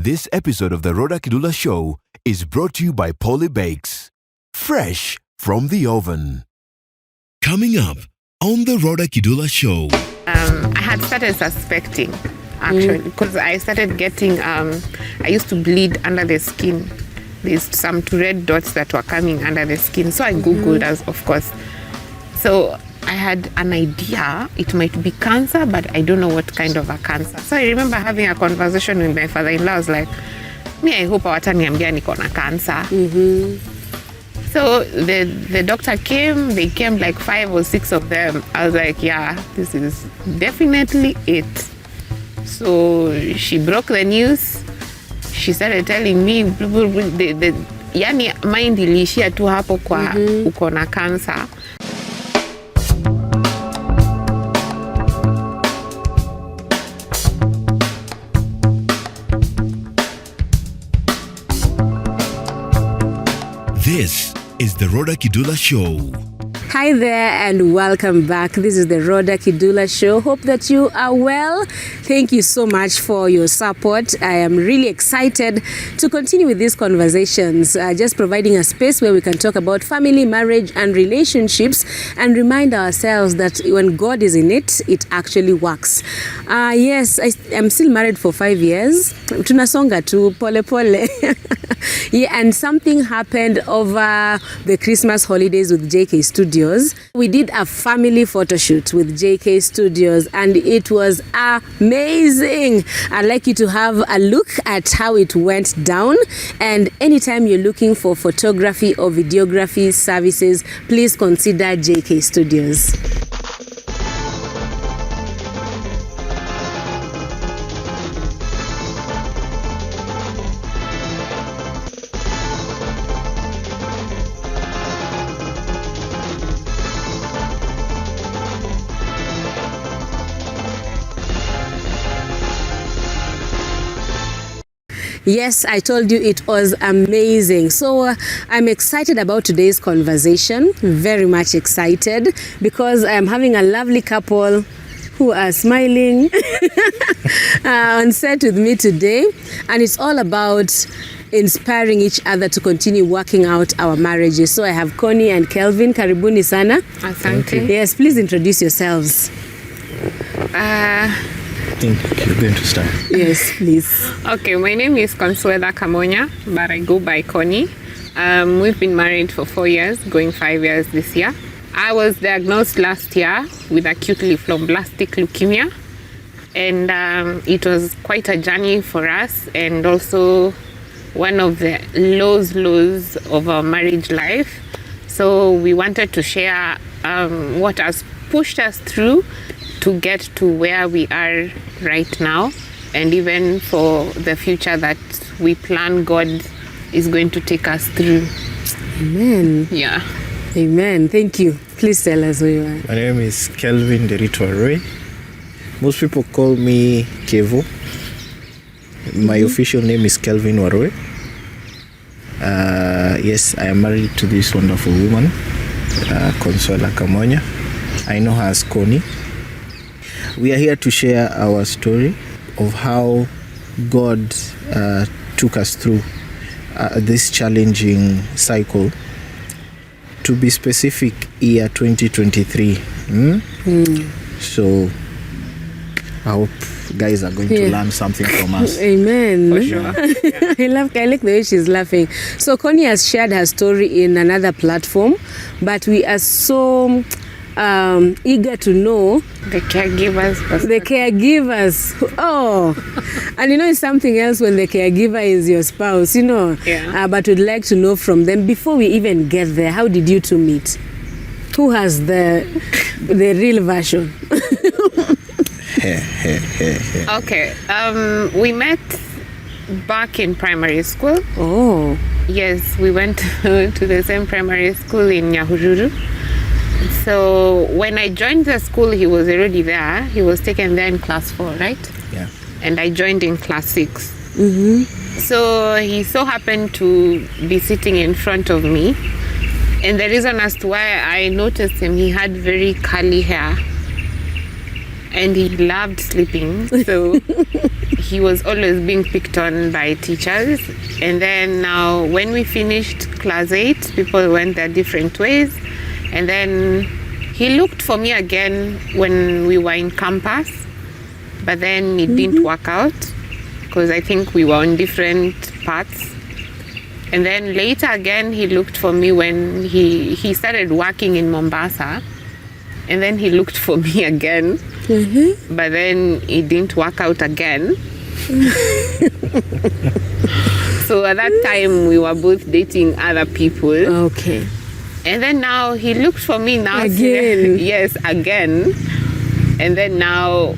This episode of the Rawder Kidula Show is brought to you by Polly Bakes, fresh from the oven. Coming up on the Rawder Kidula Show. I had started suspecting, actually, because I started getting, I used to bleed under the skin. There's some two red dots that were coming under the skin. So I Googled, of course. So I had an idea it might be cancer, but I don't know what kind of a cancer. So I remember having a conversation with my father-in-law. I was like, I hope hawataniambia niko na cancer. So the doctor came. They came like 5 or 6 of them. I was like, yeah, this is definitely it. So she broke the news. She started telling me, yani mind ilishia tu hapo kwa uko na cancer. This is the Rodah Kidula Show. Hi there and welcome back. This is the Rodah Kidula Show. Hope that you are well. Thank you so much for your support. I am really excited to continue with these conversations, just providing a space where we can talk about family, marriage and relationships and remind ourselves that when God is in it, it actually works. Yes, I am still married for 5 years. Tunasonga tu pole pole. Yeah, and something happened over the Christmas holidays with JK Studios. We did a family photo shoot with JK Studios and it was amazing. I'd like you to have a look at how it went down. And anytime you're looking for photography or videography services, please consider JK Studios. Yes, I told you it was amazing. So I'm excited about today's conversation, very much excited because I'm having a lovely couple who are smiling on set with me today. And it's all about inspiring each other to continue working out our marriages. So I have Connie and Kelvin. Karibuni sana. Asante. Yes, please introduce yourselves. I think you're going to start. Yes, please. Okay, my name is Rodah Kangahi, but I go by Connie. We've been married for 4 years, going 5 years this year. I was diagnosed last year with acute lymphoblastic leukemia, and it was quite a journey for us, and also one of the lows of our marriage life. So we wanted to share what has pushed us through to get to where we are right now, and even for the future that we plan God is going to take us through. Amen. Yeah. Amen. Thank you. Please tell us who you are. My name is Kelvin Derito Arroy. Most people call me Kevo. My official name is Kelvin Warroy. Yes, I am married to this wonderful woman, Consuela Kamonya. I know her as Connie. We are here to share our story of how God took us through this challenging cycle. To be specific, year 2023. So I hope guys are going to learn something from us. Amen. For sure. Yeah. I like the way she's laughing. So Connie has shared her story in another platform, but we are so eager to know The caregivers. the caregivers. Oh, and it's something else when the caregiver is your spouse, Yeah. But we'd like to know from them before we even get there. How did you two meet? Who has the real version? Okay. We met back in primary school. Oh. Yes, we went to the same primary school in Nyahururu. So when I joined the school, he was already there. He was taken there in class 4, right? Yeah. And I joined in class 6. So he so happened to be sitting in front of me. And the reason as to why I noticed him, he had very curly hair. And he loved sleeping. So he was always being picked on by teachers. And then now when we finished class 8, people went their different ways. And then he looked for me again when we were in campus, but then it didn't work out because I think we were on different paths. And then later again, he looked for me when he started working in Mombasa. And then he looked for me again, but then it didn't work out again. So at that time, we were both dating other people. Okay. And then now he looked for me now. Again? Yes, again. And then now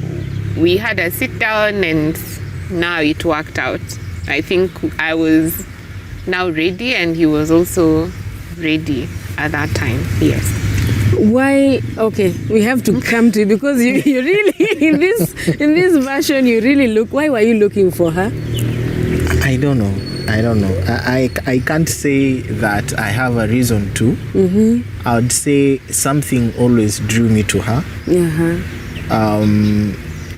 we had a sit down and now it worked out. I think I was now ready and he was also ready at that time. Yes. Why? Okay, we have to come to it because you really in this version you really look. Why were you looking for her? I don't know. I can't say that I have a reason to. I would say something always drew me to her.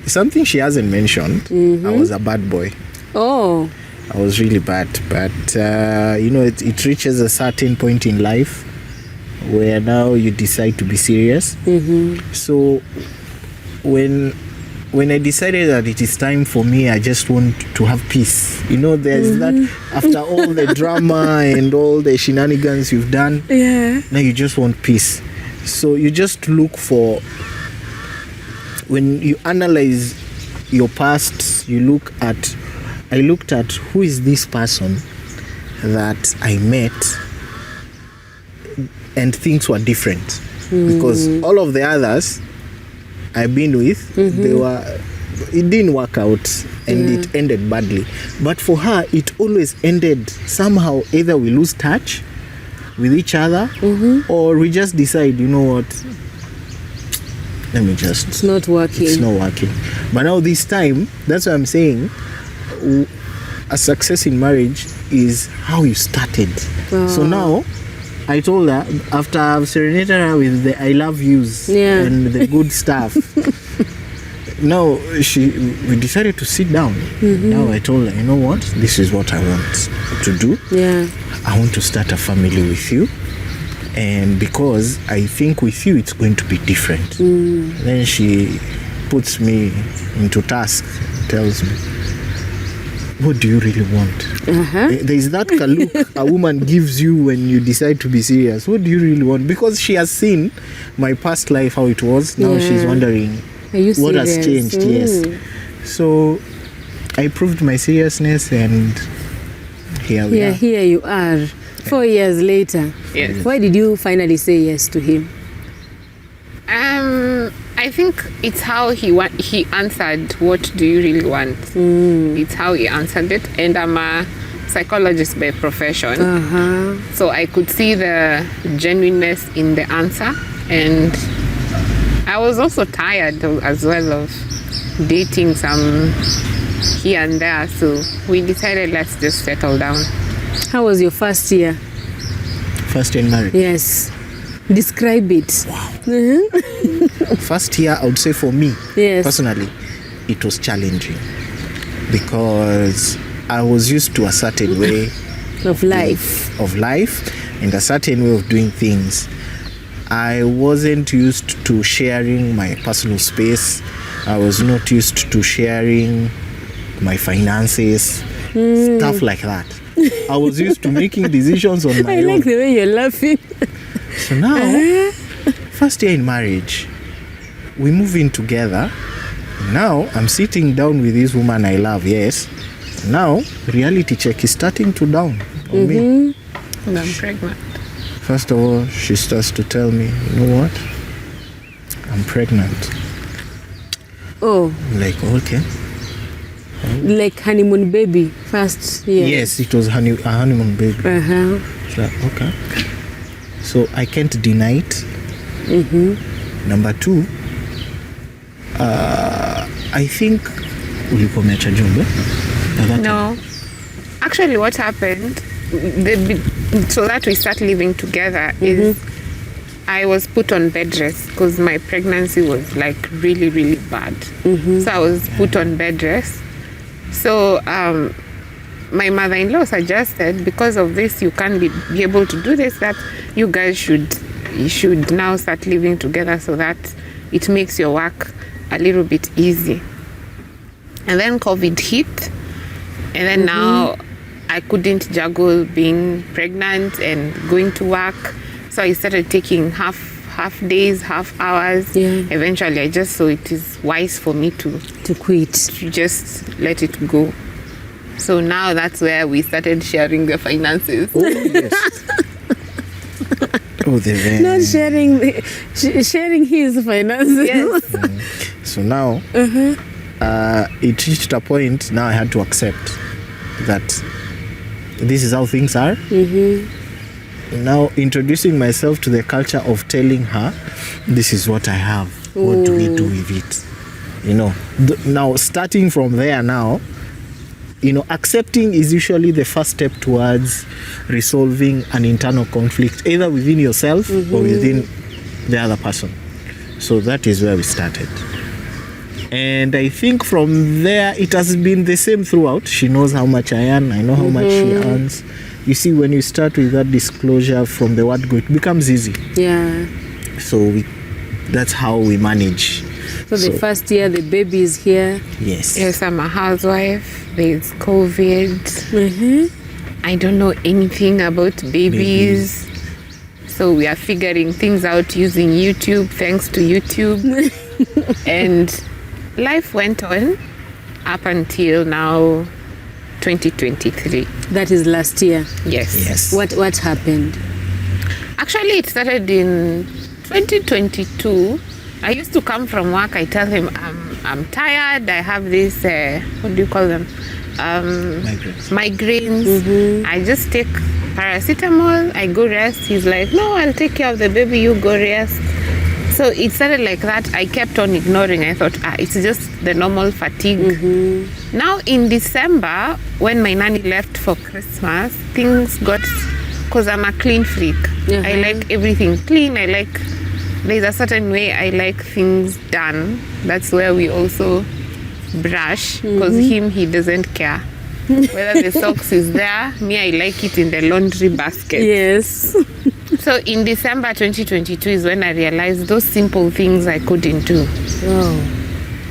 Something she hasn't mentioned. I was a bad boy. Oh. I was really bad, but it reaches a certain point in life where now you decide to be serious. So when I decided that it is time for me, I just want to have peace. There's that after all the drama and all the shenanigans you've done, now you just want peace. So you just look for, when you analyze your past, I looked at who is this person that I met and things were different. Because all of the others I've been with, it didn't work out and it ended badly. But for her, it always ended somehow. Either we lose touch with each other or we just decide, you know what, it's not working. But now this time, that's what I'm saying, a success in marriage is how you started. So now I told her, after I've serenaded her with the I love yous and the good stuff, now we decided to sit down. Now I told her, you know what, this is what I want to do. I want to start a family with you, and because I think with you it's going to be different. Then she puts me into task, tells me, what do you really want? There is that look a woman gives you when you decide to be serious. What do you really want? Because she has seen my past life, how it was. Now she's wondering what has changed. Yes. So I proved my seriousness, and here we are. Here you are, 4 years later. Yes. Why did you finally say yes to him? I think it's how he answered, what do you really want? It's how he answered it. And I'm a psychologist by profession. So I could see the genuineness in the answer. And I was also tired as well of dating some here and there. So we decided, let's just settle down. How was your first year? First in marriage? Yes. Describe it. Wow. First year, I would say for me, personally, it was challenging because I was used to a certain way of life and a certain way of doing things. I wasn't used to sharing my personal space. I was not used to sharing my finances, stuff like that. I was used to making decisions on my own. I like the way you're laughing. So now, first year in marriage, we move in together. Now, I'm sitting down with this woman I love, yes. Now, reality check is starting to dawn on me. And I'm pregnant. First of all, she starts to tell me, you know what? I'm pregnant. Oh. Like, okay. Like honeymoon baby, first year. Yes, it was a honeymoon baby. She's like, okay. So I can't deny it. Number two, I think ulipomeacha jumbe. No. Actually, what happened, so that we start living together, is I was put on bed rest because my pregnancy was like really, really bad. So I was put on bed rest. So my mother-in-law suggested, because of this, you can't be able to do this, that you guys should now start living together so that it makes your work a little bit easy. And then COVID hit, and then now I couldn't juggle being pregnant and going to work, so I started taking half days, half hours. Eventually I just saw it is wise for me to quit, to just let it go. So now that's where we started sharing the finances. Oh, yes. Not sharing his finances. Yes. So now it reached a point, now I had to accept that this is how things are. Now introducing myself to the culture of telling her, this is what I have, what do we do with it? Now starting from there now, accepting is usually the first step towards resolving an internal conflict, either within yourself or within the other person. So that is where we started. And I think from there, it has been the same throughout. She knows how much I earn. I know how much she earns. You see, when you start with that disclosure from the word go, it becomes easy. Yeah. So that's how we manage. So the first year, the baby is here. Yes, I'm a housewife. There's COVID. I don't know anything about babies. So we are figuring things out using YouTube, thanks to YouTube. And life went on up until now, 2023. That is last year. Yes. What happened? Actually, it started in 2022. I used to come from work. I tell him I'm tired. I have this what do you call them? Migraines. I just take paracetamol. I go rest. He's like, no, I'll take care of the baby. You go rest. So it started like that. I kept on ignoring. I thought, it's just the normal fatigue. Now in December, when my nanny left for Christmas, things got, because I'm a clean freak. I like everything clean. There's a certain way I like things done. That's where we also brush, because he doesn't care. Whether the socks is there, me, I like it in the laundry basket. Yes. So in December 2022 is when I realized those simple things I couldn't do.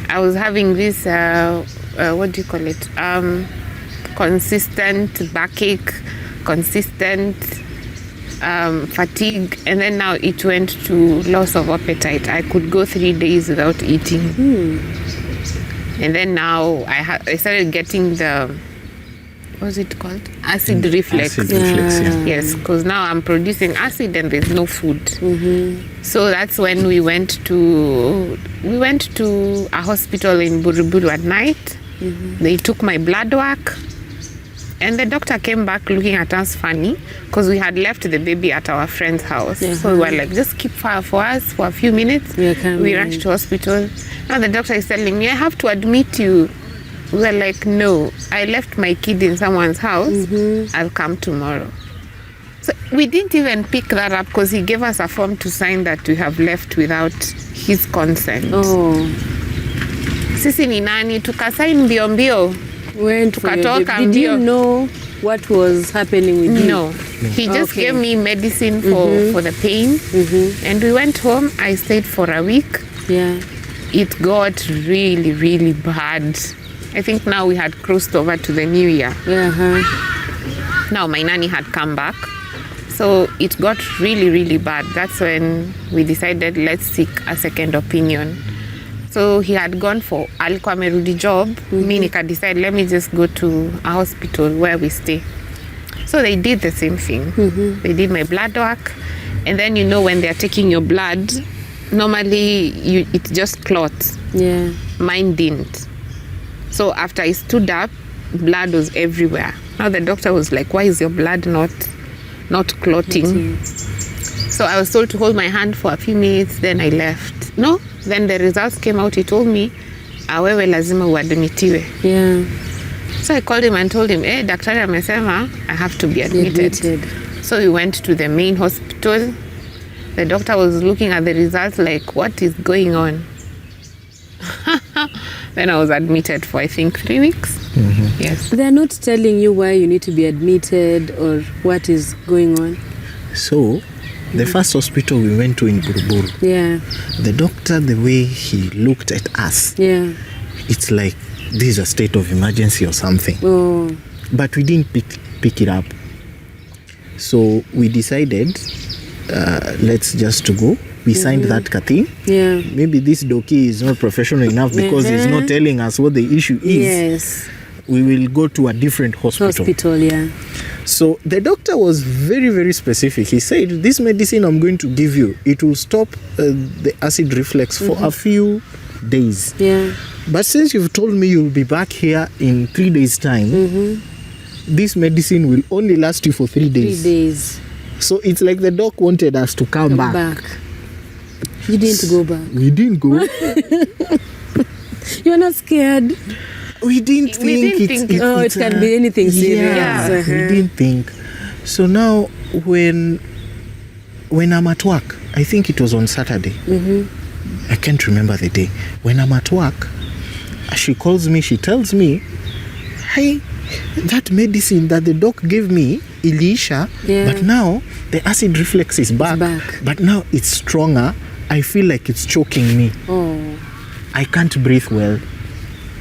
I was having this, what do you call it? Consistent backache, consistent fatigue, and then now it went to loss of appetite. I could go 3 days without eating. And then now I started getting the, what's it called? Acid reflux. Acid reflux, yeah. Yes, because now I'm producing acid and there's no food. So that's when we went to a hospital in Buruburu at night. They took my blood work, and the doctor came back looking at us funny because we had left the baby at our friend's house. So we were like, just keep fire for us for a few minutes. We rushed to hospital. Now the doctor is telling me, I have to admit you. We were like, no, I left my kid in someone's house. I'll come tomorrow. So we didn't even pick that up because he gave us a form to sign that we have left without his consent. Sisi ni nani, tukasign mbio mbio. Went for your Tukatoka baby. Did you mbio. know what was happening with you? No. He just gave me medicine for the pain. And we went home. I stayed for a week. It got really, really bad. I think now we had crossed over to the new year. Now my nanny had come back. So it got really, really bad. That's when we decided, let's seek a second opinion. So he had gone for alikuwa amerudi job. Me nika decide, let me just go to a hospital where we stay. So they did the same thing. They did my blood work. And then when they're taking your blood, normally it just clots. Mine didn't. So after I stood up, blood was everywhere. Now the doctor was like, why is your blood not clotting? So I was told to hold my hand for a few minutes, then I left. Then the results came out. He told me, wewe lazima uadmitiwe. So I called him and told him, daktari amesema I have to be admitted. So we went to the main hospital. The doctor was looking at the results like, what is going on? Then I was admitted for, I think, 3 weeks. Yes. They're not telling you why you need to be admitted or what is going on. So, the first hospital we went to in Buruburu, Yeah. the doctor, the way he looked at us, Yeah. it's like this is a state of emergency or something. Oh. But we didn't pick it up. So we decided, let's just to go. We signed that thing. Yeah. Maybe this doki is not professional enough because he's not telling us what the issue is. Yes. We will go to a different Hospital, yeah. So the doctor was very, very specific. He said, this medicine I'm going to give you, it will stop the acid reflux for a few days. Yeah. But since you've told me you'll be back here in 3 days' time, this medicine will only last you for 3 days. 3 days. So it's like the doc wanted us to come back. You didn't go back. We didn't go. You're not scared. We didn't think it can be anything serious. Yeah, we didn't think. So now when I'm at work, I think it was on Saturday. I can't remember the day. When I'm at work, she calls me, she tells me, hey, that medicine that the doc gave me, Elisha, but now the acid reflux is back. But now it's stronger. I feel like it's choking me. Oh. I can't breathe well.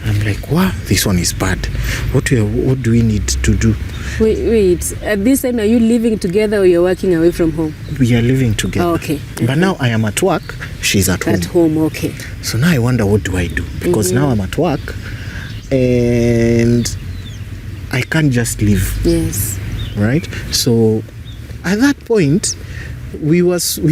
I'm like, wow, this one is bad. What do we need to do? Wait. At this time, are you living together or you're working away from home? We are living together. Oh, okay. But now I am at work. She's at home. At home, okay. So now I wonder, what do I do? Because now I'm at work and I can't just leave. Yes. Right? So at that point, we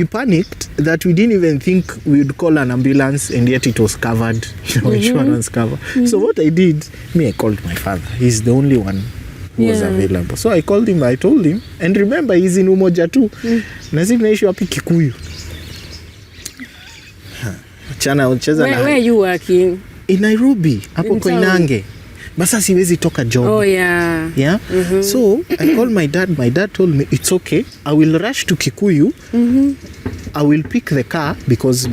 panicked that we didn't even think we would call an ambulance, and yet it was covered, insurance cover. So what I did, I called my father. He's the only one who was available. So I called him, I told him, and remember, he's in Umoja too. Nazim naishi wapi Kikuyu. Where are you working? In Nairobi, hapo Koinange. Basa siwezi toka job. Oh, yeah. Yeah? So, I called my dad. My dad told me, it's okay. I will rush to Kikuyu. I will pick the car because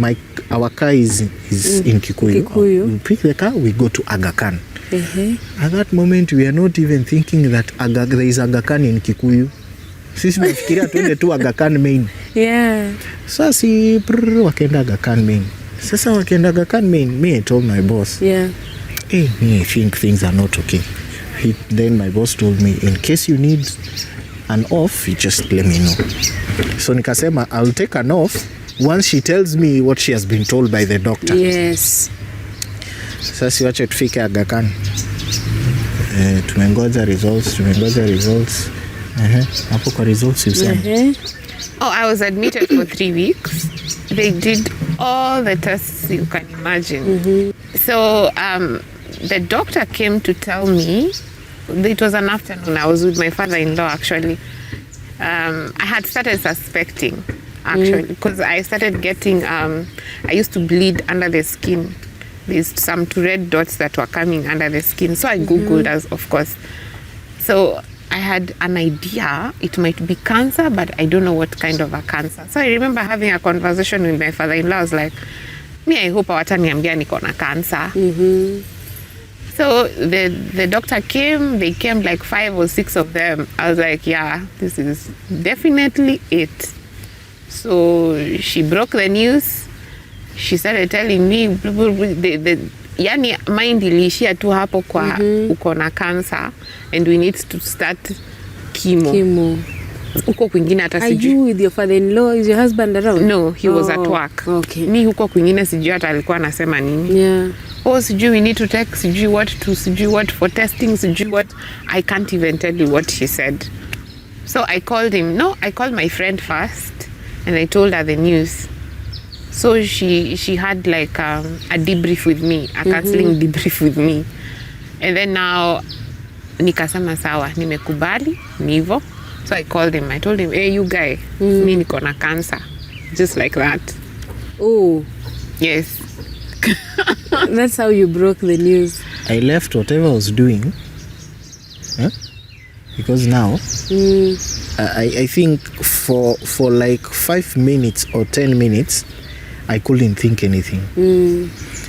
our car is in Kikuyu. We'll pick the car, we go to Aga Khan. At that moment, we are not even thinking that there is Aga Khan in Kikuyu. Sisi nafikiria tuende tu Aga Khan main. Yeah. So, wakenda Aga Khan main. Sasa wakenda Aga Khan main, I told my boss. Yeah. Hey, I think things are not okay. Then my boss told me, in case you need an off, you just let me know. So nikasema, I'll take an off once she tells me what she has been told by the doctor. Yes. Sasa siwache tufike Aga Khan. Tumengoja results. Hapo kwa results you said. Oh, I was admitted for 3 weeks. They did all the tests you can imagine. So the doctor came to tell me, it was an afternoon, I was with my father-in-law actually. I had started suspecting actually because I started getting, I used to bleed under the skin. There's some 2 red dots that were coming under the skin. So I Googled, as of course. So I had an idea it might be cancer, but I don't know what kind of a cancer. So I remember having a conversation with my father-in-law. I was like, I hope hawataniambia niko na cancer. So the doctor came, they came like 5 or 6 of them. I was like, yeah, this is definitely it. So she broke the news. She started telling me, yani mind iliishia tu hapo kwa uko na cancer and we need to start chemo. Huko kwingine hata sijui. Are you with your father-in-law? Is your husband around? No, he was at work. Okay. Mi huko kwingine sijui hata alikuwa anasema nini. Yeah. Oh, sijui we need to take sijui what for testing, sijui what. I can't even tell you what she said. So I called him. No, I called my friend first and I told her the news. So she had like a debrief with me, a counseling debrief with me. And then now nikasema sawa, nimekubali, nivo. So I called him. I told him, hey, you guy, mi niko na cancer. Just like that. Oh. Yes. That's how you broke the news. I left whatever I was doing. Because now, I think for like 5 minutes or 10 minutes, I couldn't think anything.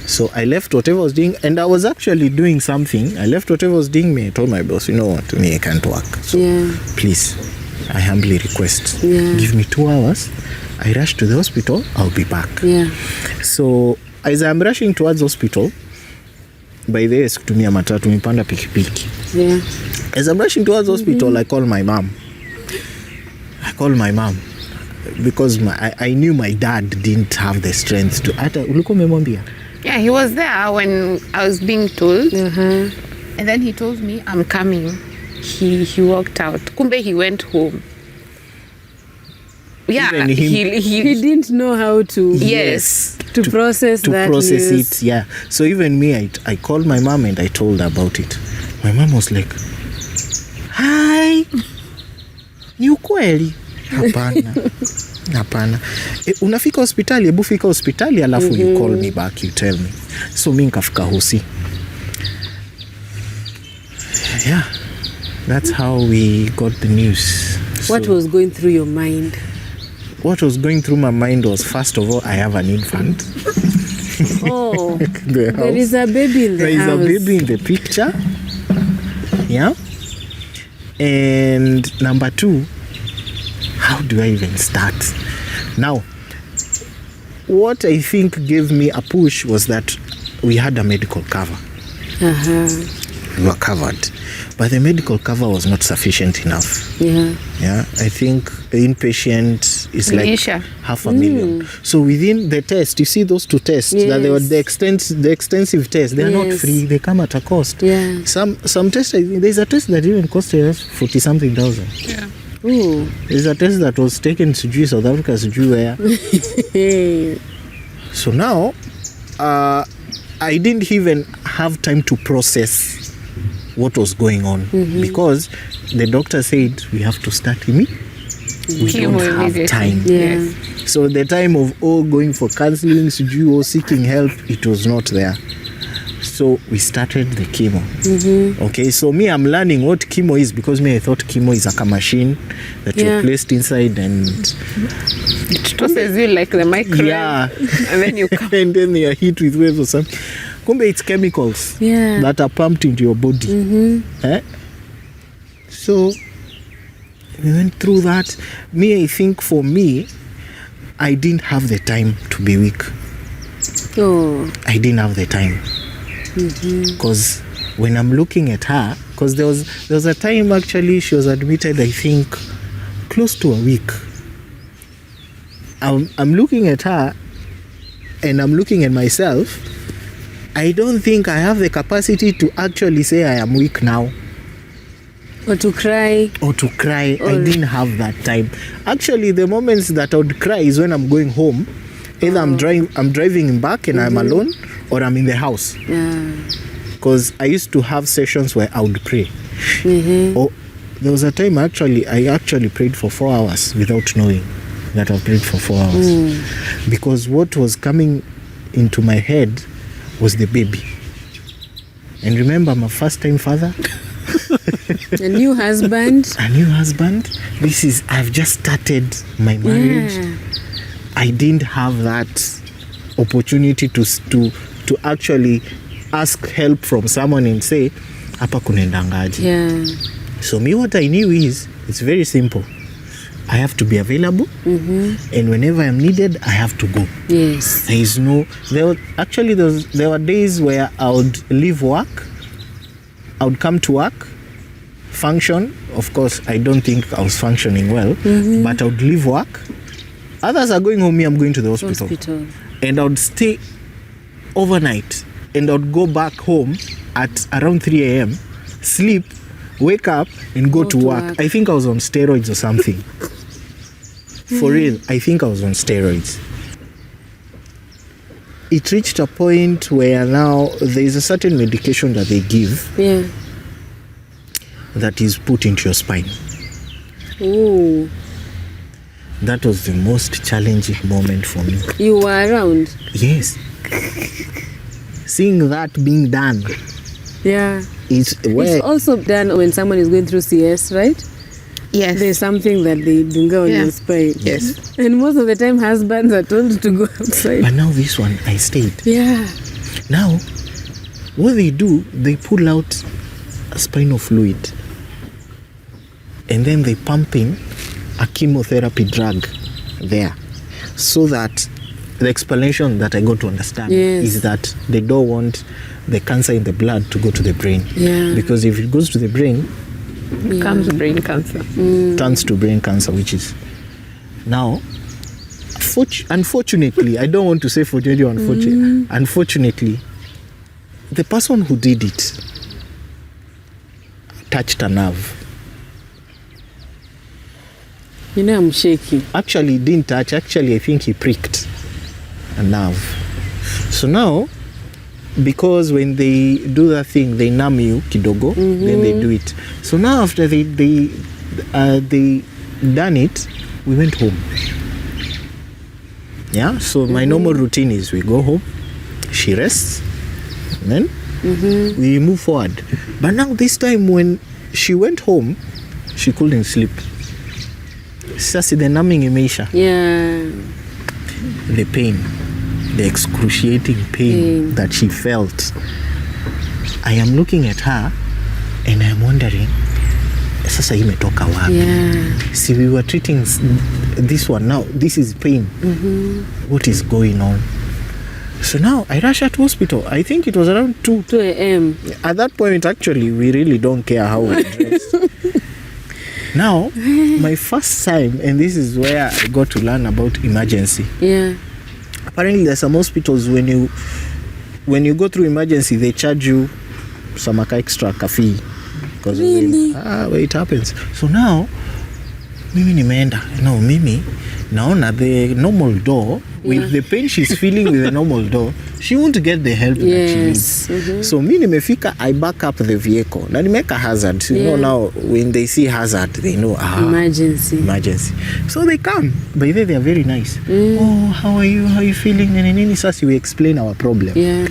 So I left whatever I was doing, and I was actually doing something. I left whatever I was doing. I told my boss, you know what, me, I can't work. So please, I humbly request, give me 2 hours. I rush to the hospital, I'll be back. So as I'm rushing towards hospital, by the way, sikutumia matatu, nipanda pikipiki. As I'm rushing towards hospital, I call my mom. Because I knew my dad didn't have the strength to. Yeah, he was there when I was being told. And then he told me, I'm coming. He walked out. Kumbe, he went home. Yeah, he didn't know how to to process it. Yeah. So even me, I called my mom and I told her about it. My mom was like, hi, ni ukweli? Hapana. Unafika hospitali, hebu fika hospitali alafu you call me back, you tell me. So mi nikafika hosi. Yeah. That's how we got the news. What was going through your mind? What was going through my mind was, first of all, I have an infant. There is a baby in the house. There is a baby in the picture. Yeah. And number 2, how do I even start? Now, what I think gave me a push was that we had a medical cover. We were covered. But the medical cover was not sufficient enough. Yeah. I think inpatient is like $500,000. So within the test, you see those 2 tests, that they were the extensive tests, they are not free, they come at a cost. Some tests, there's a test that even cost us 40-something thousand. There's a test that was taken to South Africa, where. So now, I didn't even have time to process what was going on, because the doctor said we have to start immediately. We don't have time. So the time of going for counseling, or seeking help, it was not there. So we started the chemo. Okay, so me, I'm learning what chemo is, because I thought chemo is like a machine that you're placed inside and it tosses you like the microwave. And then you come. And then you're hit with waves or something. Kumbe, it's chemicals that are pumped into your body. So we went through that. I think for me, I didn't have the time to be weak. I didn't have the time. Because when I'm looking at her, because there was a time actually she was admitted, I think, close to a week. I'm looking at her and I'm looking at myself. I don't think I have the capacity to actually say I am weak now. Or to cry. I didn't have that time. Actually, the moments that I would cry is when I'm going home. Either I'm driving back and I'm alone, or I'm in the house. Because I used to have sessions where I would pray. Or there was a time I actually prayed for 4 hours without knowing that I prayed for 4 hours. Because what was coming into my head was the baby. And remember, I'm a first-time father. A new husband. I've just started my marriage. I didn't have that opportunity to actually ask help from someone and say, hapa kunendangaje. So me, what I knew is, it's very simple. I have to be available, and whenever I'm needed, I have to go. There were days where I would leave work, I would come to work, function. Of course, I don't think I was functioning well, but I would leave work. Others are going home, me, I'm going to the hospital. And I would stay overnight, and I would go back home at around 3 a.m., sleep, wake up, and go to work. I think I was on steroids or something. For real, I think I was on steroids. It reached a point where now there is a certain medication that they give that is put into your spine. That was the most challenging moment for me. You were around? Yes. Seeing that being done. It's also done when someone is going through CS, right? Yes. There's something that they dunga on Yeah. your spine. Yes. And most of the time, husbands are told to go outside. But now this one, I stayed. Yeah. Now, what they do, they pull out a spinal fluid and then they pump in a chemotherapy drug there, so that the explanation that I got to understand Yes. is that they don't want the cancer in the blood to go to the brain. Yeah. Because if it goes to the brain, Comes brain cancer. turns to brain cancer, which is now, unfortunately, I don't want to say fortunately or unfortunately, the person who did it touched a nerve. You know, I'm shaking. Actually, he didn't touch. Actually, I think he pricked a nerve. So now, because when they do that thing, they numb you kidogo, then they do it. So now after they done it, we went home. Yeah. So my normal routine is we go home, she rests, and then we move forward. But now this time when she went home, she couldn't sleep. Sasa the numbing imeisha. Yeah. The pain, the excruciating pain that she felt. I am looking at her and I am wondering, sasa imetoka wapi? Yeah. See, we were treating this one, now this is pain. What is going on? So now I rush her to hospital. I think it was around 2 a.m. At that point, actually, we really don't care how we dress. Now, my first time, and this is where I got to learn about emergency. Yeah. Apparently, there's some hospitals when you go through emergency, they charge you some extra fee because Really? where it happens. So now, mimi nimeenda. No, mimi naona the normal door with the pain she's feeling with the normal door, she won't get the help that she needs. So mi nimefika, I back up the vehicle. Na nimeka hazard. So, you know, now when they see hazard, they know emergency. So they come. By the way, they are very nice. Oh, how are you? How are you feeling? And so we explain our problem. Yeah.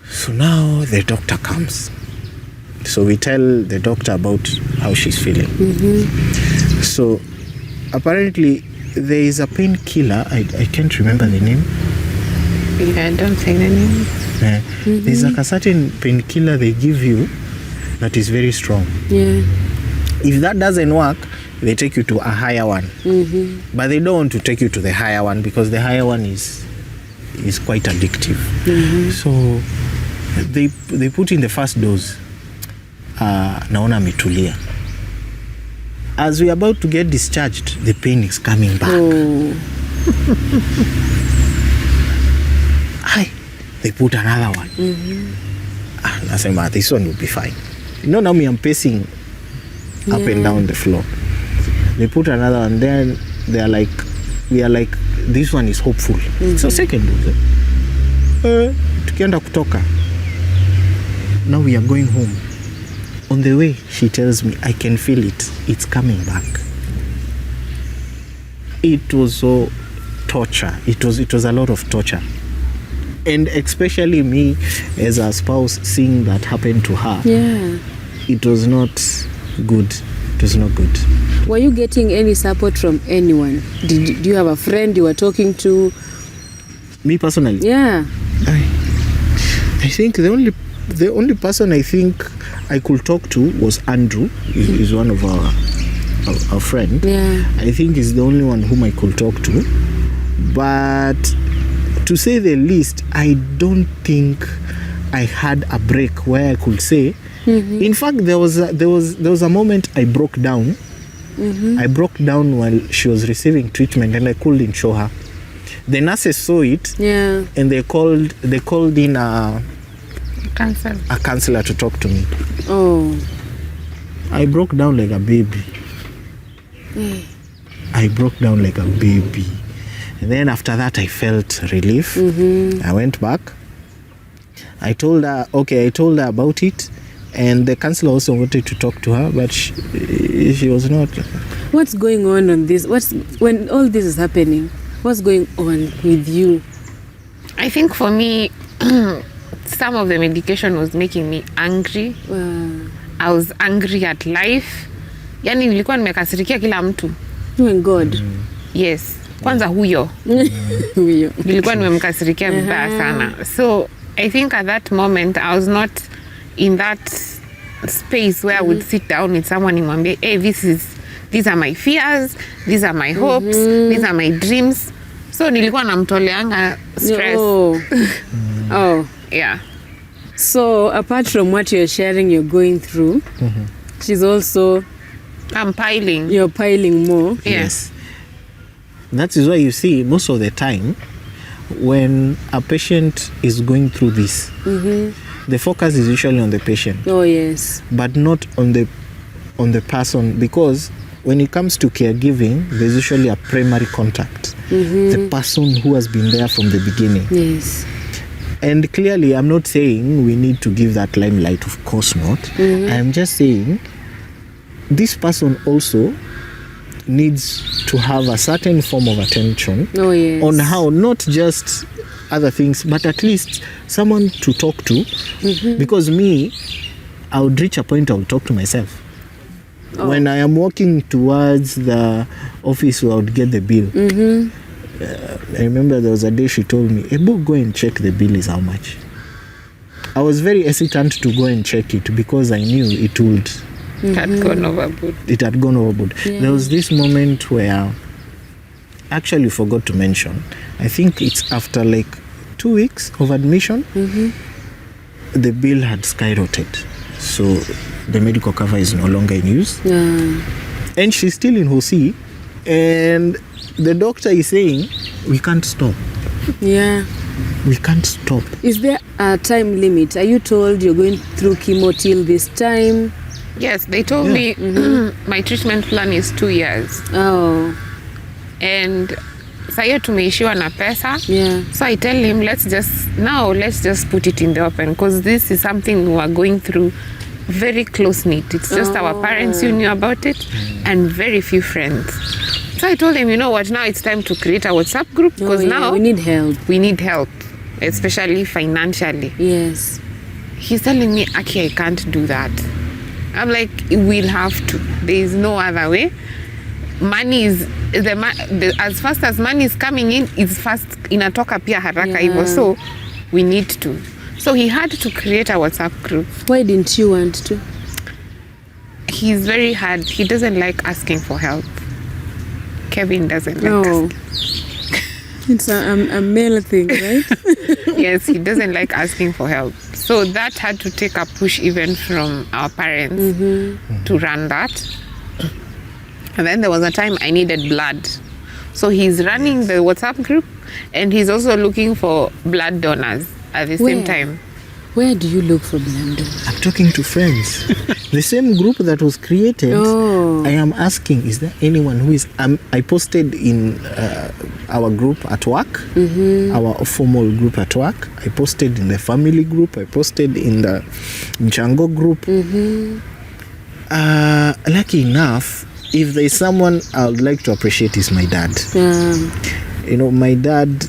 So now the doctor comes. So we tell the doctor about how she's feeling. So apparently there is a painkiller. I can't remember the name. Yeah, don't say the name. There's like a certain painkiller they give you that is very strong. Yeah. If that doesn't work, they take you to a higher one. But they don't want to take you to the higher one because the higher one is quite addictive. So they put in the first dose. Naona ametulia. As we are about to get discharged, the pain is coming back. They put another one. Nasema, this one will be fine. You know, now me I'm pacing up and down the floor. They put another one, then we are like, this one is hopeful. So second dose. Tukienda kutoka. Now we are going home. On the way, she tells me, I can feel it. It's coming back. It was so torture. It was a lot of torture. And especially me as a spouse seeing that happen to her. Yeah. It was not good. It was not good. Were you getting any support from anyone? Do you have a friend you were talking to? Me personally? Yeah. I think the only person I think I could talk to was Andrew. He's one of our friend. Yeah. I think he's the only one whom I could talk to. But to say the least, I don't think I had a break where I could say. In fact, there was a moment I broke down. I broke down while she was receiving treatment, and I couldn't show her. The nurses saw it, and they called in a counselor to talk to me. Oh. I broke down like a baby. I broke down like a baby. And then after that, I felt relief. I went back. I told her about it. And the counselor also wanted to talk to her, but she was not. What's going on this? When all this is happening, what's going on with you? I think for me, some of the medication was making me angry. I was angry at life. Yani nilikuwa nimekasirikia kila mtu. Oh my God. Yes. Kwanza huyo. Huyo. Nilikuwa nimemkasirikia vibaya sana. So I think at that moment I was not in that space where I would sit down with someone and mwambie, hey, these are my fears, these are my hopes, these are my dreams. So nilikuwa namtoleanga stress. Oh. Yeah. So apart from what you're sharing, you're going through, she's also... I'm piling. You're piling more. Yes. That is why you see most of the time when a patient is going through this, the focus is usually on the patient. Oh, yes. But not on the person, because when it comes to caregiving, there's usually a primary contact. The person who has been there from the beginning. Yes. And clearly, I'm not saying we need to give that limelight, of course not. I'm just saying this person also needs to have a certain form of attention on how, not just other things, but at least someone to talk to. Because me, I would reach a point I would talk to myself. When I am walking towards the office where I would get the bill, I remember there was a day she told me, Ebo, go and check the bill is how much. I was very hesitant to go and check it because I knew it would... It had gone overboard. It had gone overboard. Yeah. There was this moment where I actually forgot to mention, I think it's after like 2 weeks of admission, the bill had skyrocketed. So the medical cover is no longer in use. And she's still in Hosi. And the doctor is saying, we can't stop. Yeah. We can't stop. Is there a time limit? Are you told you're going through chemo till this time? Yes, they told me my treatment plan is 2 years. Oh. And sasa tumeishiwa na pesa. Yeah. So I tell him, let's just put it in the open, because this is something we are going through very close knit. It's just our parents who knew about it and very few friends. So I told him, you know what, now it's time to create a WhatsApp group, because now we need help. We need help, especially financially. Yes. He's telling me, Aki, I can't do that. I'm like, we'll have to. There is no other way. Money is as fast as money is coming in, it's fast inatoka pia haraka hivyo. So we need to. So he had to create a WhatsApp group. Why didn't you want to? He's very hard. He doesn't like asking for help. Kevin doesn't like asking. It's a male thing, right? Yes, he doesn't like asking for help. So that had to take a push even from our parents to run that. And then there was a time I needed blood. So he's running the WhatsApp group and he's also looking for blood donors at the same time. Where do you look for blood donors? I'm talking to friends. The same group that was created, I am asking, is there anyone who is... I posted in our group at work, our formal group at work. I posted in the family group. I posted in the Django group. Lucky enough, if there is someone I would like to appreciate, is my dad. You know, my dad,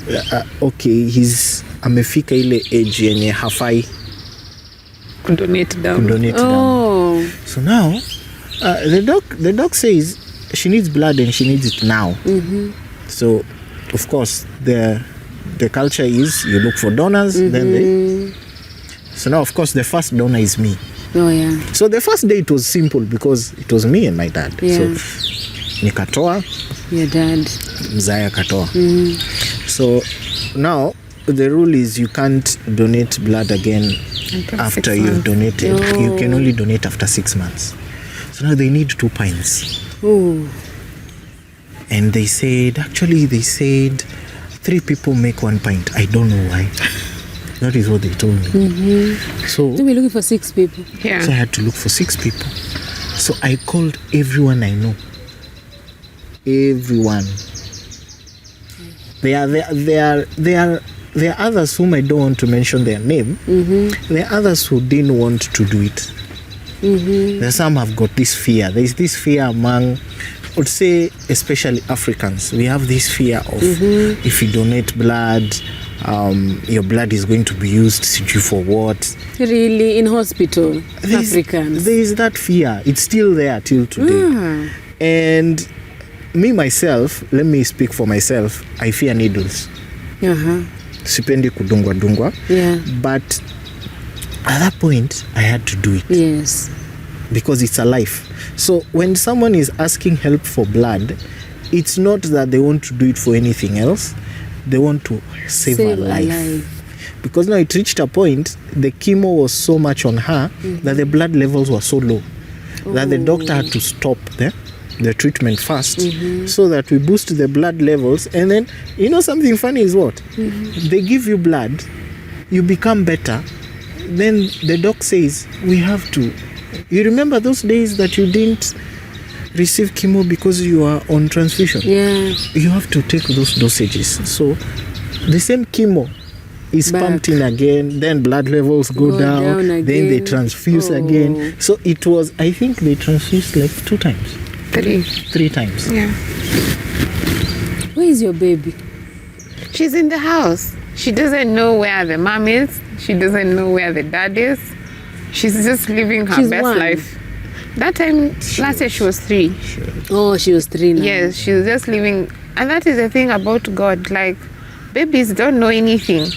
okay, he's amefika ile age yenye hafai Donate down. So now, the doc says she needs blood and she needs it now. So, of course, the culture is you look for donors, so now, of course, the first donor is me. Oh, yeah. So the first day it was simple because it was me and my dad. Yeah. So nikatoa. Your dad. Mzaya katoa. So now the rule is you can't donate blood again after you've donated. You can only donate after 6 months. So now they need 2 pints. Oh. And they said 3 people make 1 pint. I don't know why. That is what they told me. So we're looking for 6 people. Yeah. So I had to look for 6 people. So I called everyone I know. Everyone. There are others whom I don't want to mention their name. There are others who didn't want to do it. There are some have got this fear. There is this fear among, I would say, especially Africans. We have this fear of if you donate blood, your blood is going to be used for what. Really, in hospital, Africans. There is that fear. It's still there till today. And me, myself, let me speak for myself, I fear needles. Sipendi kudungwa. Yeah. But at that point, I had to do it. Yes. Because it's a life. So when someone is asking help for blood, it's not that they want to do it for anything else. They want to save a life. Because now it reached a point, the chemo was so much on her that the blood levels were so low that the doctor had to stop the treatment first so that we boost the blood levels. And then, something funny is what? They give you blood, you become better. Then the doc says, we have to. You remember those days that you didn't receive chemo because you are on transfusion? Yeah. You have to take those dosages. So the same chemo is pumped in again, then blood levels go down then they transfuse again. So it was, I think they transfused like 2 times. 3 times. Yeah. Where is your baby? She's in the house. She doesn't know where the mom is. She doesn't know where the dad is. She's just living her best life. That time, last year she was 3. Oh, she was 3 now. Yes, she was just living. And that is the thing about God. Like, babies don't know anything.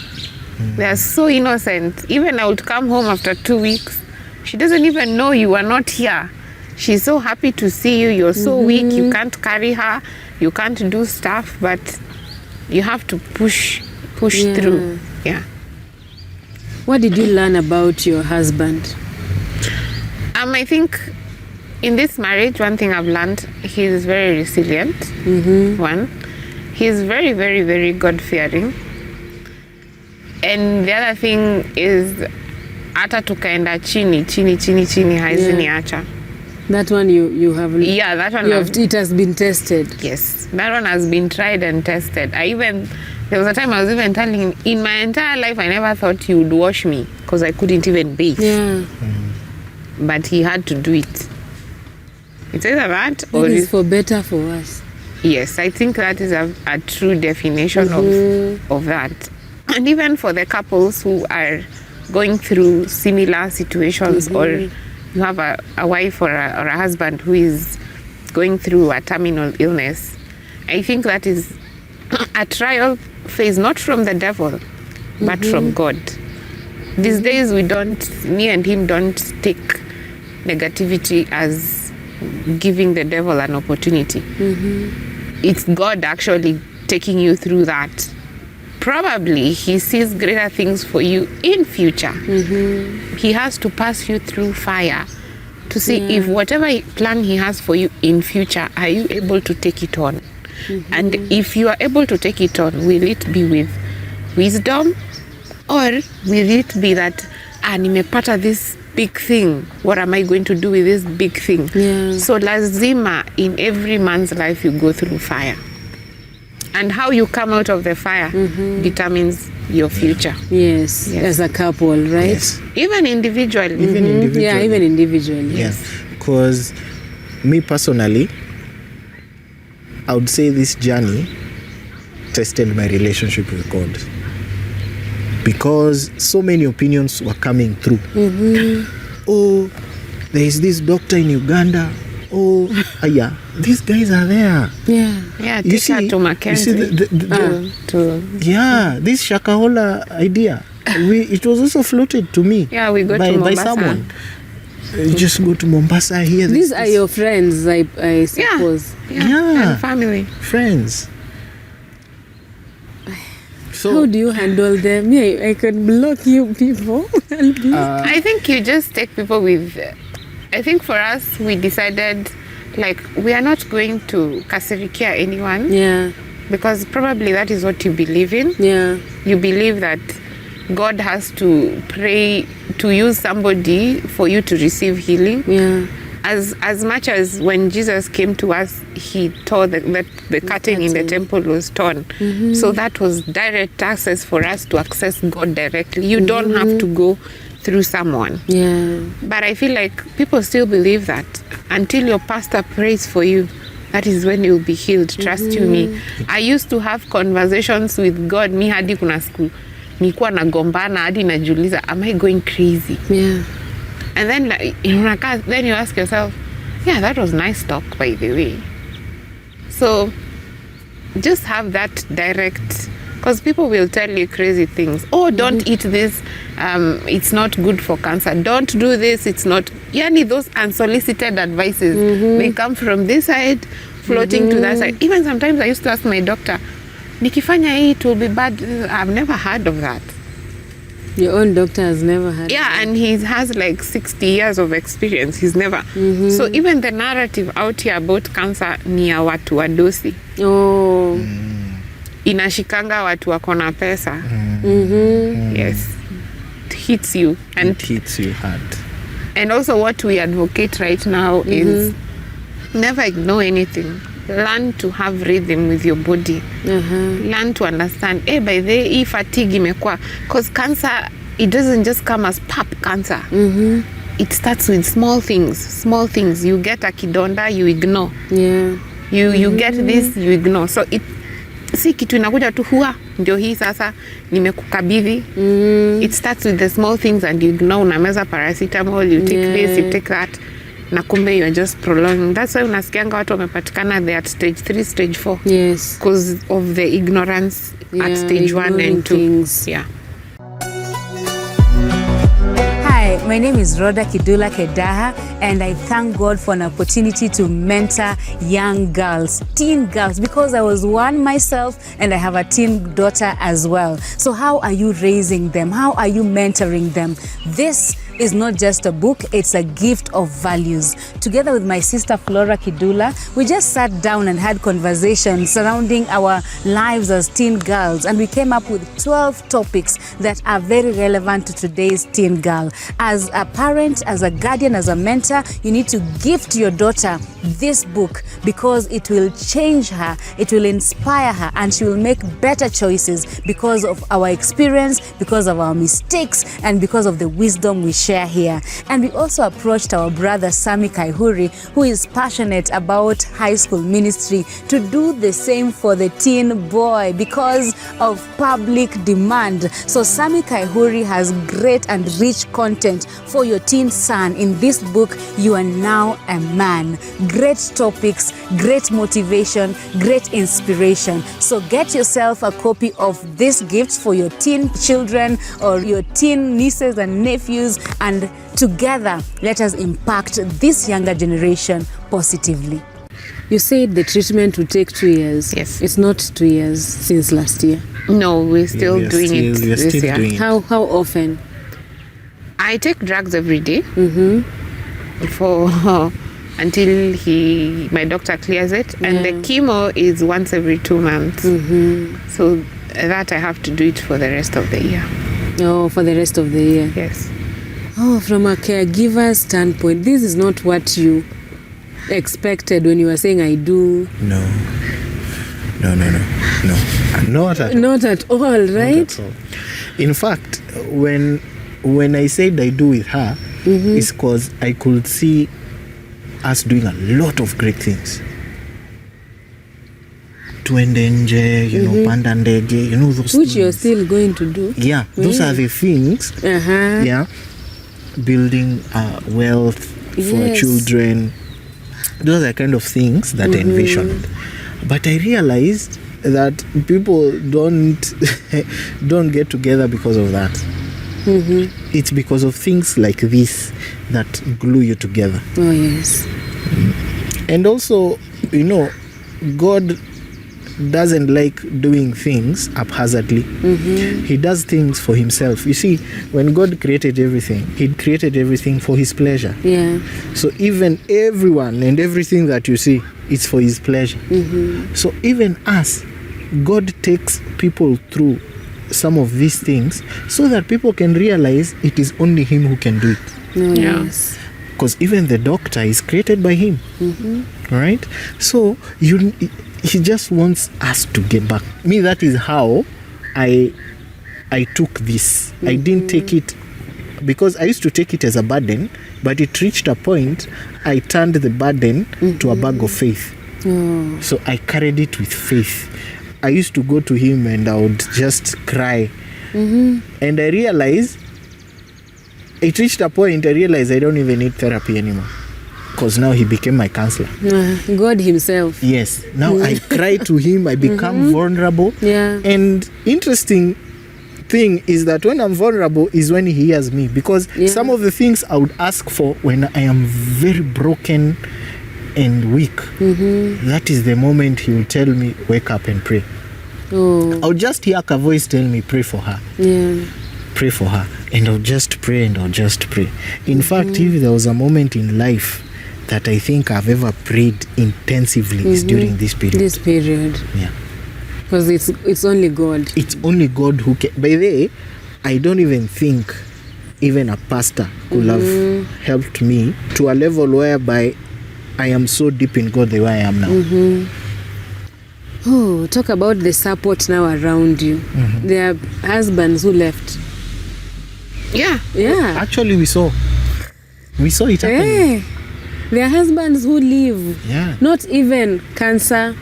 They are so innocent. Even I would come home after 2 weeks. She doesn't even know you are not here. She's so happy to see you. You're so weak. You can't carry her. You can't do stuff. But you have to push through. Yeah. What did you learn about your husband? I think in this marriage, one thing I've learned, he's very resilient. One, he's very, very, very God-fearing. And the other thing is, hata tukaenda chini haiziniacha. That one you have. Yeah, that one. It has been tested. Yes, that one has been tried and tested. There was a time I was even telling him, in my entire life, I never thought he would wash me because I couldn't even bathe. Yeah. But he had to do it. It's either that or it is for better for us. Yes, I think that is a true definition of that. And even for the couples who are going through similar situations, or you have a wife or a husband who is going through a terminal illness, I think that is a trial phase, not from the devil, but from God. These days me and him don't take negativity as giving the devil an opportunity. It's God actually taking you through that. Probably he sees greater things for you in future. He has to pass you through fire to see if whatever plan he has for you in future, are you able to take it on? And if you are able to take it on, will it be with wisdom, or will it be that nimepata this big thing, what am I going to do with this big thing? So lazima, in every man's life you go through fire, and how you come out of the fire determines your future. Yes, as a couple, right? Yes. Even individually. Yeah, even individually. Yes. Because me personally, I would say this journey tested my relationship with God. Because so many opinions were coming through. Oh, there is this doctor in Uganda. Oh, these guys are there. Yeah, you see, to Mackenzie. This Shakahola idea. It was also floated to me. Yeah, we go to Mombasa. By someone. You just go to Mombasa here. These are your friends, I suppose. Yeah, and family. Friends. So, how do you handle them? I can block you people. I think you just take people with... I think for us, we decided, like, we are not going to kasirikia anyone. Yeah. Because probably that is what you believe in. Yeah. You believe that God has to pray to use somebody for you to receive healing. Yeah. As much as when Jesus came to us, he tore the curtain in the temple was torn. So that was direct access for us to access God directly. You don't have to go through someone. Yeah. But I feel like people still believe that until your pastor prays for you, that is when you'll be healed. Trust you me. I used to have conversations with God. Mi hadi kuna siku nilikuwa nagombana hadi najiuliza, am I going crazy? Yeah. And then then you ask yourself, yeah, that was nice talk, by the way. So just have that direct, because people will tell you crazy things. Oh, don't eat this, it's not good for cancer. Don't do this, it's not. Yani those unsolicited advices, they come from this side, floating to that side. Even sometimes I used to ask my doctor, nikifanya hii, it will be bad. I've never heard of that. Your own doctor has never had. Yeah, and he has like 60 years of experience. He's never. So even the narrative out here about cancer ni ya watu wadosi. Oh. Inashikanga watu wako na pesa. Yes. It hits you. And it hits you hard. And also what we advocate right now is never ignore anything. Learn to have rhythm with your body. Learn to understand, by the way, fatigue imekuwa. Because cancer, it doesn't just come as pap cancer. It starts with small things. Small things. You get a kidonda, you ignore. Yeah. You get this, you ignore. So si kitu inakuja tu huwa ndio hii sasa nimekukabidhi. It starts with the small things and you ignore. Unameza paracetamol, you take this, you take that. Na kumbe you are just prolonging. That's why unasikianga watu wamepatikana they at stage 3, stage 4. Yes. Because of the ignorance at stage 1 and 2. Things. Yeah. Hi, my name is Rawder Kidula Show, and I thank God for an opportunity to mentor young girls, teen girls, because I was one myself and I have a teen daughter as well. So how are you raising them? How are you mentoring them? This is not just a book, it's a gift of values. Together with my sister Flora Kidula, we just sat down and had conversations surrounding our lives as teen girls, and we came up with 12 topics that are very relevant to today's teen girl. As a parent, as a guardian, as a mentor, you need to gift your daughter this book because it will change her, it will inspire her, and she will make better choices because of our experience, because of our mistakes, and because of the wisdom we share here. And we also approached our brother Sami Kaihuri, who is passionate about high school ministry, to do the same for the teen boy because of public demand. So Sami Kaihuri has great and rich content for your teen son in this book, You Are Now a Man. Great topics, great motivation, great inspiration. So get yourself a copy of this gift for your teen children or your teen nieces and nephews, and together let us impact this younger generation positively. You said the treatment would take 2 years. Yes. It's not 2 years since last year. No, we're still We are doing it still this year. doing it. How often? I take drugs every day for until my doctor clears it, and the chemo is once every 2 months. So that I have to do it for the rest of the year. Oh, for the rest of the year. Yes. Oh, from a caregiver standpoint, this is not what you expected when you were saying I do. No. Not at all. Not at all, right? Not at all. In fact, when I said I do with her, it's because I could see us doing a lot of great things. Tuende nje, panda ndege, those Which things. you're still going to do. Yeah, those are the things. Yeah, building wealth for children. Those are the kind of things that I envisioned. But I realized that people don't get together because of that. It's because of things like this that glue you together. Oh, yes. And also, God doesn't like doing things haphazardly. He does things for himself. You see, when God created everything, he created everything for his pleasure. Yeah. So even everyone and everything that you see, it's for his pleasure. So even us, God takes people through some of these things so that people can realize it is only him who can do it. Oh, Yeah. yes. Because even the doctor is created by him. Right? So he just wants us to get back. Me, that is how I took this. I didn't take it because I used to take it as a burden, but it reached a point I turned the burden to a bag of faith. So I carried it with faith. I used to go to him and I would just cry. And I realized, it reached a point I realized I don't even need therapy anymore. Because now he became my counselor. God himself. Yes. Now I cry to him, I become vulnerable. Yeah. And interesting thing is that when I'm vulnerable is when he hears me. Because some of the things I would ask for when I am very broken and weak, that is the moment he will tell me, wake up and pray. I'll just hear a voice tell me, pray for her. Pray for her. And I'll just pray and I'll just pray. In fact, if there was a moment in life that I think I've ever prayed intensively is during this period. This period. Yeah. Because it's only God. It's only God who can. By the way, I don't even think even a pastor could have helped me to a level whereby I am so deep in God the way I am now. Oh, talk about the support now around you. There are husbands who left. Yeah. Actually, we saw it happening. There are husbands who leave. Yeah. Not even cancer.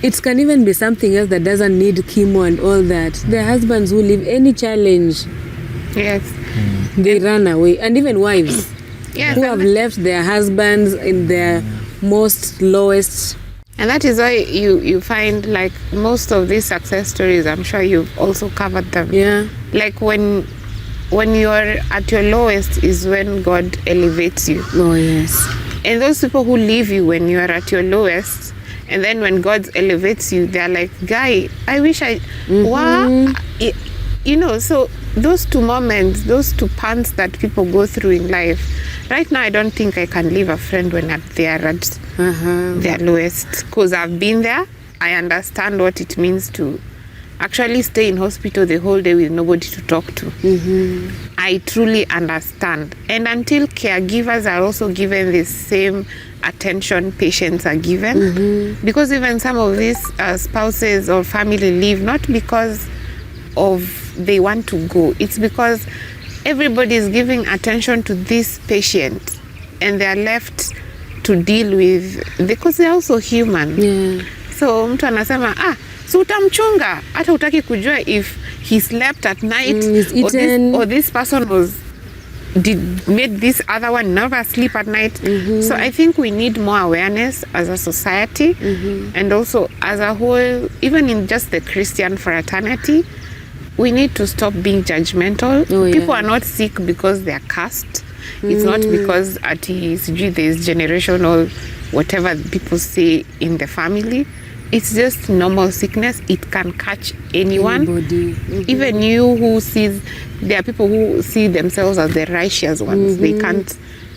It can even be something else that doesn't need chemo and all that. There are husbands who leave any challenge. Yes. They run away. And even wives Yes. who have left their husbands in their most lowest. And that is why you find like most of these success stories, I'm sure you've also covered them. Yeah. Like when you're at your lowest is when God elevates you. Oh, yes. And those people who leave you when you're at your lowest, and then when God elevates you, they're like, guy, I wish I... Wow. You know, so those two moments, those two pants that people go through in life, right now I don't think I can leave a friend when they are at their lowest. Because I've been there. I understand what it means to actually stay in hospital the whole day with nobody to talk to. I truly understand. And until caregivers are also given the same attention patients are given, because even some of these spouses or family leave not because of they want to go, it's because everybody is giving attention to this patient and they are left to deal with, because they're also human. So mtu anasema so utamchunga hata utaki kujua if he slept at night or this person made this other one never sleep at night. So I think we need more awareness as a society and also as a whole, even in just the Christian fraternity. We need to stop being judgmental. People are not sick because they are cursed. It's not because there's generational whatever people say in the family. It's just normal sickness. It can catch anyone. Even you who sees, there are people who see themselves as the righteous ones. They can't,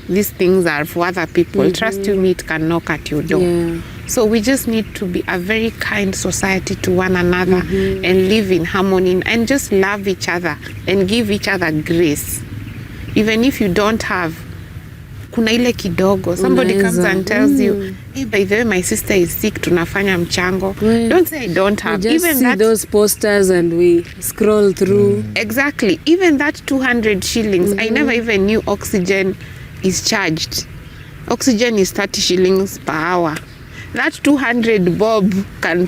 these things are for other people. Trust you, it can knock at your door. So we just need to be a very kind society to one another and live in harmony and just love each other and give each other grace. Even if you don't have, kuna ile kidogo, somebody comes and tells you, hey, by the way, my sister is sick, tunafanya mchango. Don't say I don't have. We just even see that, those posters and we scroll through. Exactly. Even that 200 shillings, I never even knew oxygen is charged. Oxygen is 30 shillings per hour. That 200 bob can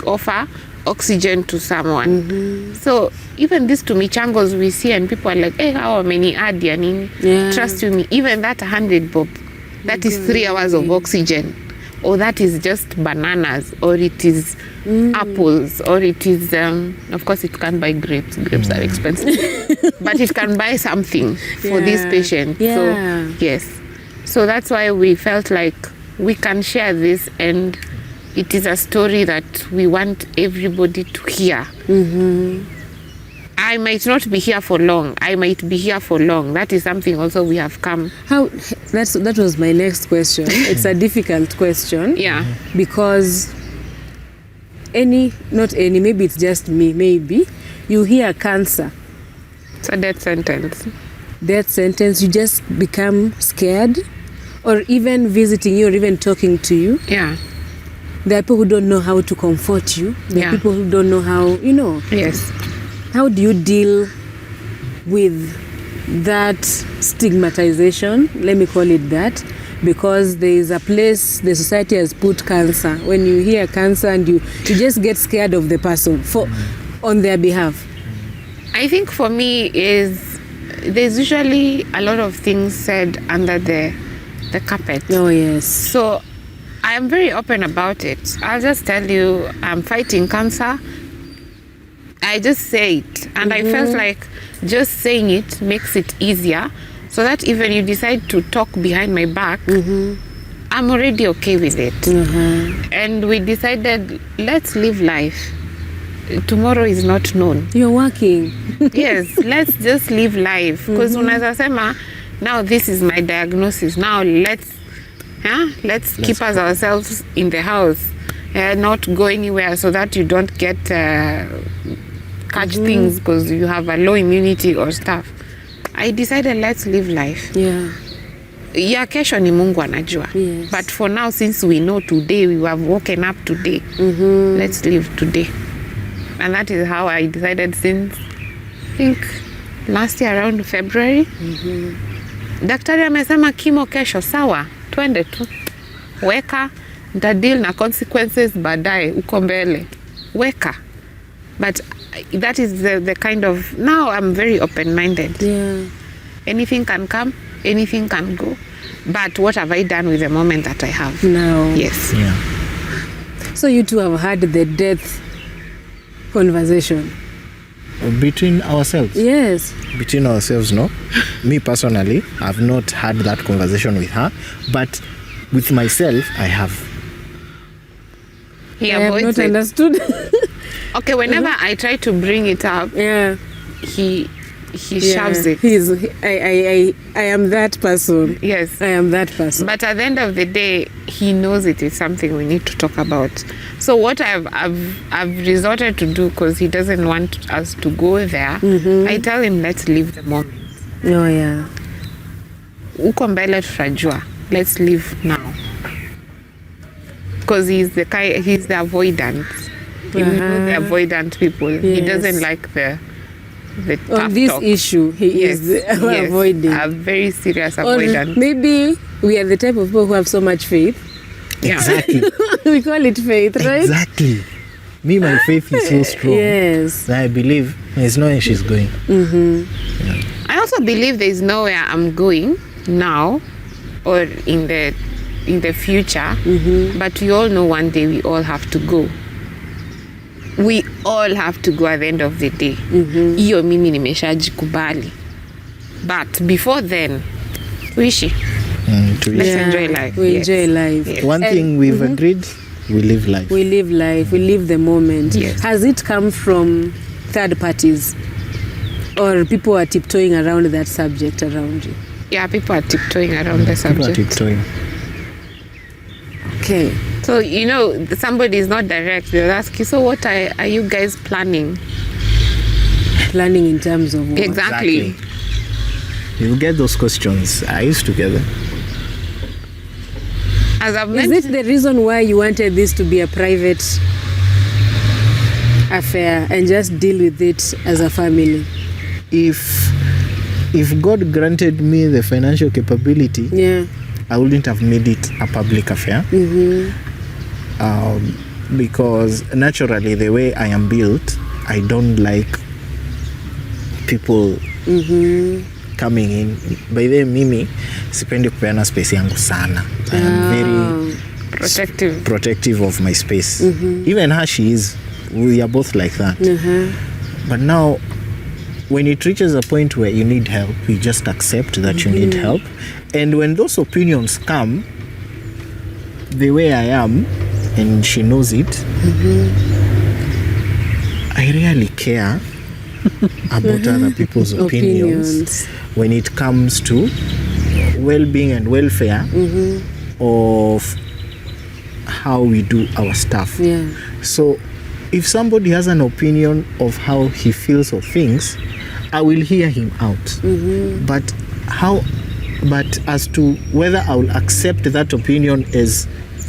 offer oxygen to someone. So even these tumichangos we see and people are like, hey, how many add nini? Trust me, even that 100 bob, that is 3 hours of oxygen. Or that is just bananas, or it is apples, or it is, of course it can buy grapes. Grapes are expensive. But it can buy something for this patient. So, yes. So that's why we felt like we can share this, and it is a story that we want everybody to hear. I might not be here for long. I might be here for long. That is something also we have come. That was my next question. It's a difficult question. Yeah. Because maybe it's just me, maybe you hear cancer. It's a death sentence. Death sentence, you just become scared. Or even visiting you or even talking to you. Yeah. There are people who don't know how to comfort you. There are people who don't know how, Yes. How do you deal with that stigmatization? Let me call it that. because there is a place the society has put cancer. When you hear cancer and you just get scared of the person on their behalf. I think for me is there's usually a lot of things said under the carpet. Oh, yes. So I am very open about it. I'll just tell you, I'm fighting cancer. I just say it. And I felt like just saying it makes it easier so that even you decide to talk behind my back, I'm already okay with it. And we decided, let's live life. Tomorrow is not known. You're working. Yes, let's just live life. Because unaweza sema, now this is my diagnosis. Now let's keep us ourselves in the house, not go anywhere so that you don't get catch things because you have a low immunity or stuff. I decided let's live life. Yeah, kesho ni Mungu anajua. Yes. But for now, since we know today, we have woken up today, let's live today. And that is how I decided since, I think, last year around February. Daktari amesema kimo kesho, sawa, twende tu. Weka, nitadeal na consequences baadaye, uko mbele. Weka. But that is the kind of, now I'm very open-minded. Yeah. Anything can come, anything can go. But what have I done with the moment that I have? Now. Yes. Yeah. So you two have had the death conversation? Between ourselves? Yes. Between ourselves, no. Me personally, I've not had that conversation with her, but with myself, I have. He I have avoids not it. understood. Okay, whenever I try to bring it up, Yeah. he shoves it. I am that person. Yes. I am that person. But at the end of the day, he knows it is something we need to talk about. So what I've resorted to do, because he doesn't want us to go there, I tell him, let's live the moment. Oh, yeah. Uko mbele tutajua. Let's live now. Because he's the avoidant. You know the avoidant people. He Yes. doesn't like the tough On this talk. issue, he is avoiding. A very serious Or avoidant. maybe we are the type of people who have so much faith. Yeah. Exactly. We call it faith, right? Exactly. Me, my faith is so strong. Yes. I believe there's nowhere she's going. I also believe there is nowhere I'm going now or in the future. But we all know one day we all have to go. We all have to go at the end of the day. Hiyo mimi nimeshajikubali. But before then, tuishi. Let's enjoy life. We Yes. enjoy life. Yes. One thing we've agreed, we live life. We live life. We live the moment. Yes. Has it come from third parties? Or people are tiptoeing around that subject around you? Yeah, people are tiptoeing around the People are subject. tiptoeing. Okay. So, you know, somebody is not direct. They'll ask you, so what are you guys planning? Planning in terms of what? Exactly. You get those questions. I used to get them. As I've Is mentioned, this the reason why you wanted this to be a private affair and just deal with it as a family? If God granted me the financial capability, Yeah. I wouldn't have made it a public affair. Because naturally, the way I am built, I don't like people coming in. By the way, mimi sipendi kupeana space yangu sana. I am very protective of my space. Even her, she is. We are both like that. But now, when it reaches a point where you need help, you just accept that you need help. And when those opinions come, the way I am, and she knows it, I really care about other people's opinions when it comes to well-being and welfare of how we do our stuff. Yeah. So if somebody has an opinion of how he feels of things, I will hear him out. But as to whether I will accept that opinion as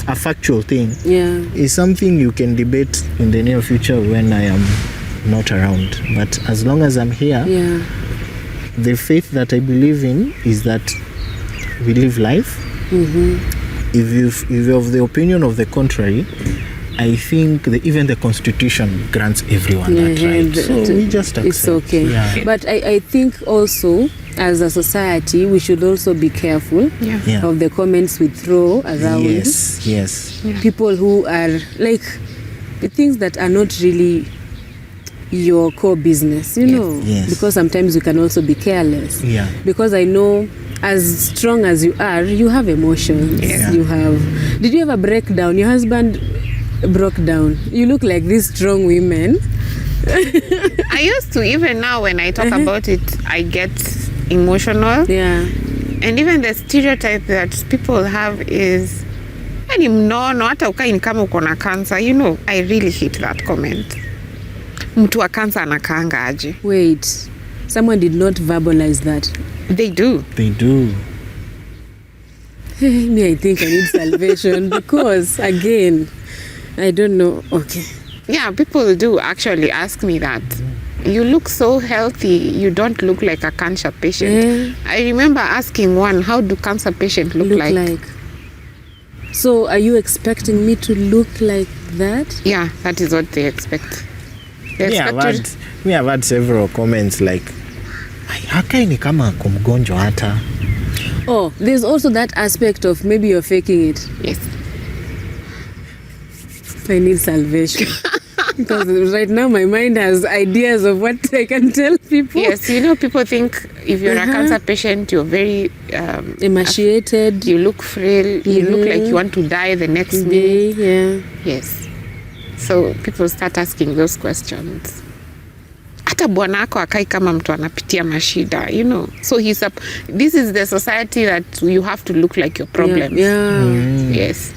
a factual thing is something you can debate in the near future when I am not around. But as long as I'm here, the faith that I believe in is that we live life If you're of the opinion of the contrary, I think even the Constitution grants everyone that right. So we just accept. It's okay. Yeah. But I think also, as a society, we should also be careful Yeah. of the comments we throw around. Yes. People who are like the things that are not really your core business, you know. Yes. Because sometimes you can also be careless. Yeah. Because I know, as strong as you are, you have emotions. Yeah. You have. Did you ever break down? Your husband broke down. You look like these strong women. I used to, even now when I talk about it, I get emotional. Yeah. And even the stereotype that people have is, yani mnono hata ukai kama uko na cancer, you know, I really hate that comment. Mtu wa cancer anakaanga aje. Wait, someone did not verbalize that. They do. They do. Me, I think I need salvation because, again, I don't know. Okay. Yeah, people do actually ask me that. You look so healthy, you don't look like a cancer patient. Yeah. I remember asking one, how do cancer patients look like? So are you expecting me to look like that? Yeah, that is what they expect. They I've expect had several comments like, haka ni kama kumgonjwa hata. Oh, there's also that aspect of maybe you're faking it. yes. I need salvation. Because right now my mind has ideas of what I can tell people. Yes, you know, people think if you're a cancer patient, you're very Emaciated. you look frail, you look like you want to die the next day. Yeah. Yes. So people start asking those questions. Hata bwana wako akai kama mtu anapitia mashida, you know. So this is the society that you have to look like your problems. Yeah. Yes.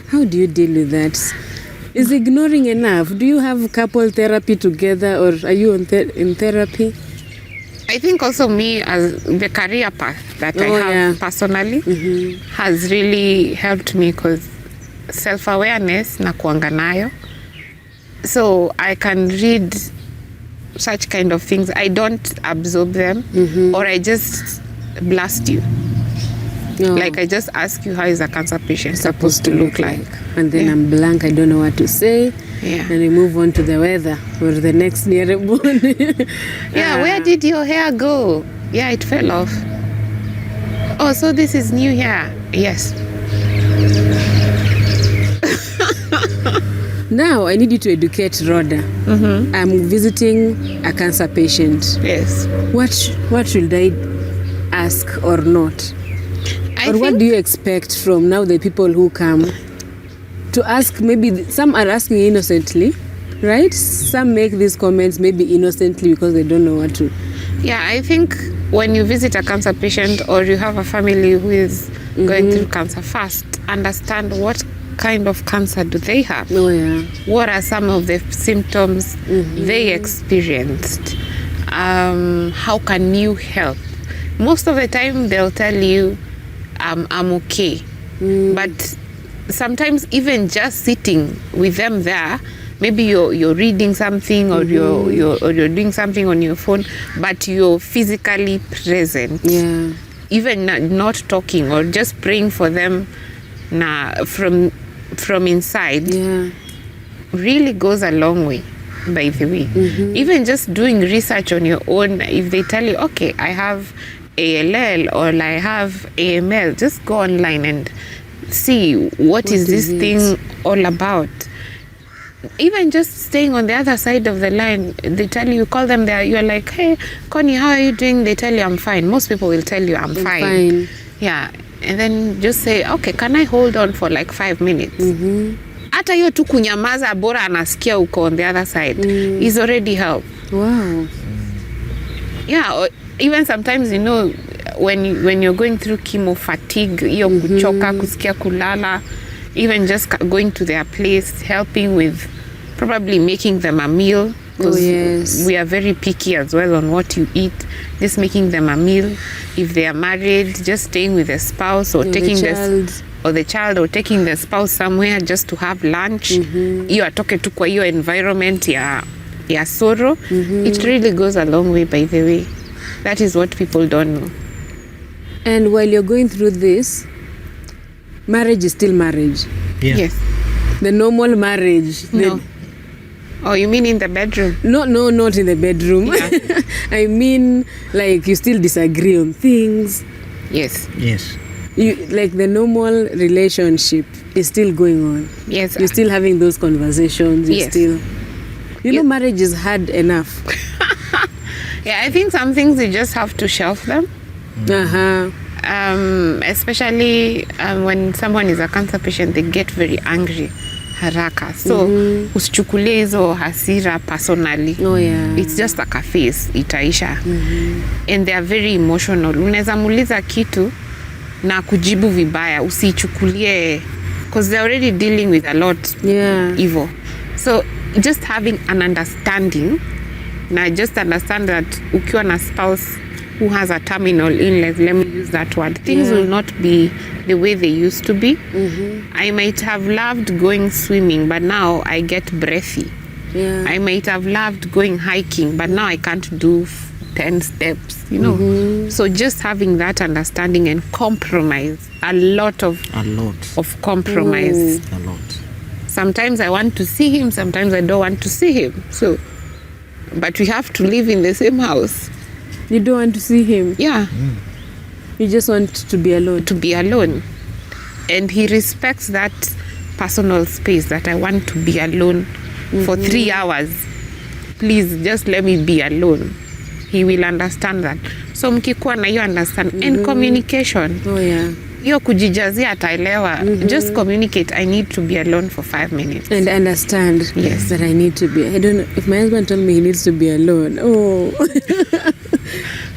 How do you deal with that? Is ignoring enough? Do you have couple therapy together, or are you in therapy? I think also me, as the career path that I have personally has really helped me, because self-awareness na kuanga nayo. So I can read such kind of things. I don't absorb them, or I just blast you. No. Like I just ask you, how is a cancer patient supposed to look like? And then I'm blank, I don't know what to say. Yeah. And we move on to the weather or the next nearby. Yeah, where did your hair go? Yeah, it fell off. Oh, so this is new hair. Yes. Now I need you to educate Rodah. I'm visiting a cancer patient. Yes. What should I ask or not? Or what do you expect from now the people who come to ask? Maybe some are asking innocently, right? Some make these comments maybe innocently because they don't know what to. Yeah, I think when you visit a cancer patient or you have a family who is going through cancer, first understand what kind of cancer do they have. Oh yeah. What are some of the symptoms they experienced? How can you help? Most of the time they'll tell you, I'm okay. But sometimes even just sitting with them there, maybe you're reading something or you're doing something on your phone, but you're physically present. Yeah. Even not talking or just praying for them from inside. Yeah. Really goes a long way, by the way. Even just doing research on your own, if they tell you, okay, I have ALL or I have AML, just go online and see what is this thing all about. Even just staying on the other side of the line, they tell you, call them there, you're like, hey, Connie, how are you doing? They tell you, I'm fine. Most people will tell you, I'm fine. Yeah. And then just say, okay, can I hold on for like 5 minutes? Hata hiyo tu kunyamaza, bora anasikia uko on the other side is already help. Wow. Yeah, or even sometimes, you know, when you're going through chemo fatigue, hiyo kuchoka, kusikia kulala, even just going to their place, helping with probably making them a meal. Because we are very picky as well on what you eat. Just making them a meal. If they are married, just staying with the spouse or taking the child or taking the spouse somewhere just to have lunch. You atoke tu kwa hiyo environment ya sorrow. It really goes a long way, by the way. That is what people don't know. And while you're going through this, marriage is still marriage. Yeah. Yes. The normal marriage. No. Oh, you mean in the bedroom? No, not in the bedroom. Yeah. I mean, like, you still disagree on things. Yes. Yes. You, like, the normal relationship is still going on. Yes. You're still having those conversations. You're Yes. still... You know, marriage is hard enough. Yeah, I think some things you just have to shelf them. Uh-huh. Especially when someone is a cancer patient, they get very angry haraka. So usichukulie hizo hasira personally. Oh, yeah. It's just like a phase, itaisha. And they are very emotional. Unaweza muuliza kitu na kujibu vibaya, usichukulie, because they're already dealing with a lot evil. So just having an understanding, na just understand that ukiwa na spouse who has a terminal illness, let me use that word, things will not be the way they used to be. I might have loved going swimming, but now I get breathy. I might have loved going hiking, but now I can't do 10 steps, you know. So just having that understanding and compromise, a lot of compromise. A lot. Sometimes I want to see him, sometimes I don't want to see him. So, but we have to live in the same house. You don't want to see him. Yeah. You just want to be alone. To be alone. And he respects that personal space, that I want to be alone for 3 hours. Please, just let me be alone. He will understand that. So mkikuwa na hiyo understand. And communication. Oh, yeah. Hiyo kujijazia ataelewa. Just communicate. I need to be alone for 5 minutes. And understand that I need to be. I don't know. If my husband told me he needs to be alone. Oh.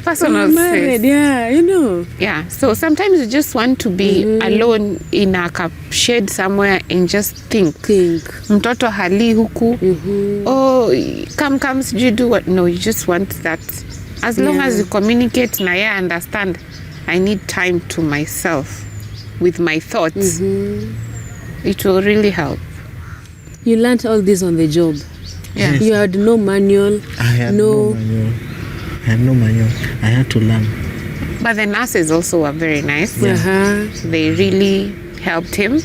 Personal married, space. yeah, you know. Yeah. So sometimes you just want to be alone in a shade somewhere and just think. Mtoto hali huku. Oh, come, sijui do what? No, you just want that. As long as you communicate na yeye understand, I need time to myself with my thoughts. It will really help. You learned all this on the job. Yeah. You had no manual. I had no manual. I had to learn. But the nurses also were very nice. They really helped him.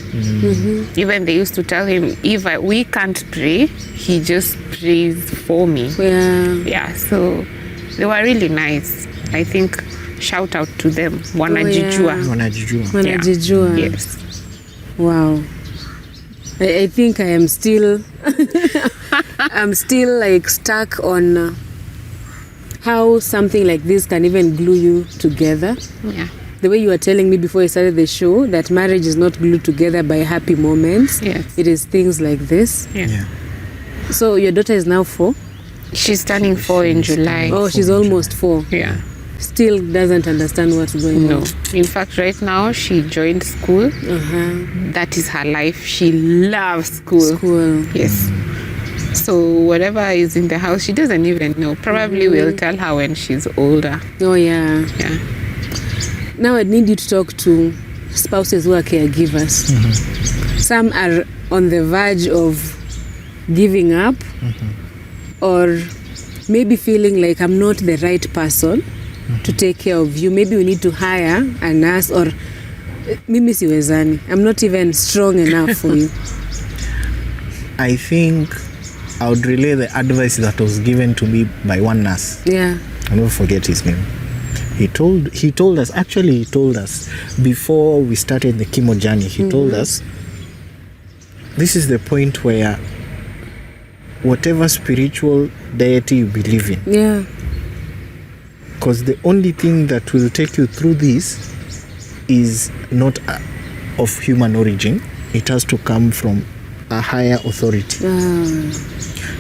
Even they used to tell him, if we can't pray, he just prays for me. Yeah, so they were really nice. I think shout out to them. Wanajijua. Wanajijua. Yes. Wow. I think I am still I'm still like stuck on how something like this can even glue you together. Yeah. The way you were telling me before I started the show, that marriage is not glued together by happy moments. Yes. It is things like this. Yeah. So your daughter is now 4? She's turning 4 in July. Oh, she's almost 4. Yeah. Still doesn't understand what's going on. No. In fact, right now, she joined school. That is her life. She loves school. Yes. So whatever is in the house, she doesn't even know. Probably we'll tell her when she's older. Oh, yeah. Yeah. Now I need you to talk to spouses who are caregivers. Some are on the verge of giving up or maybe feeling like I'm not the right person to take care of you. Maybe we need to hire a nurse or mimi siwezani. I'm not even strong enough for you. I think I would relay the advice that was given to me by one nurse. Yeah. I'll never forget his name. He told us before we started the chemo journey, he told us this is the point where whatever spiritual deity you believe in, because the only thing that will take you through this is not of human origin. It has to come from a higher authority.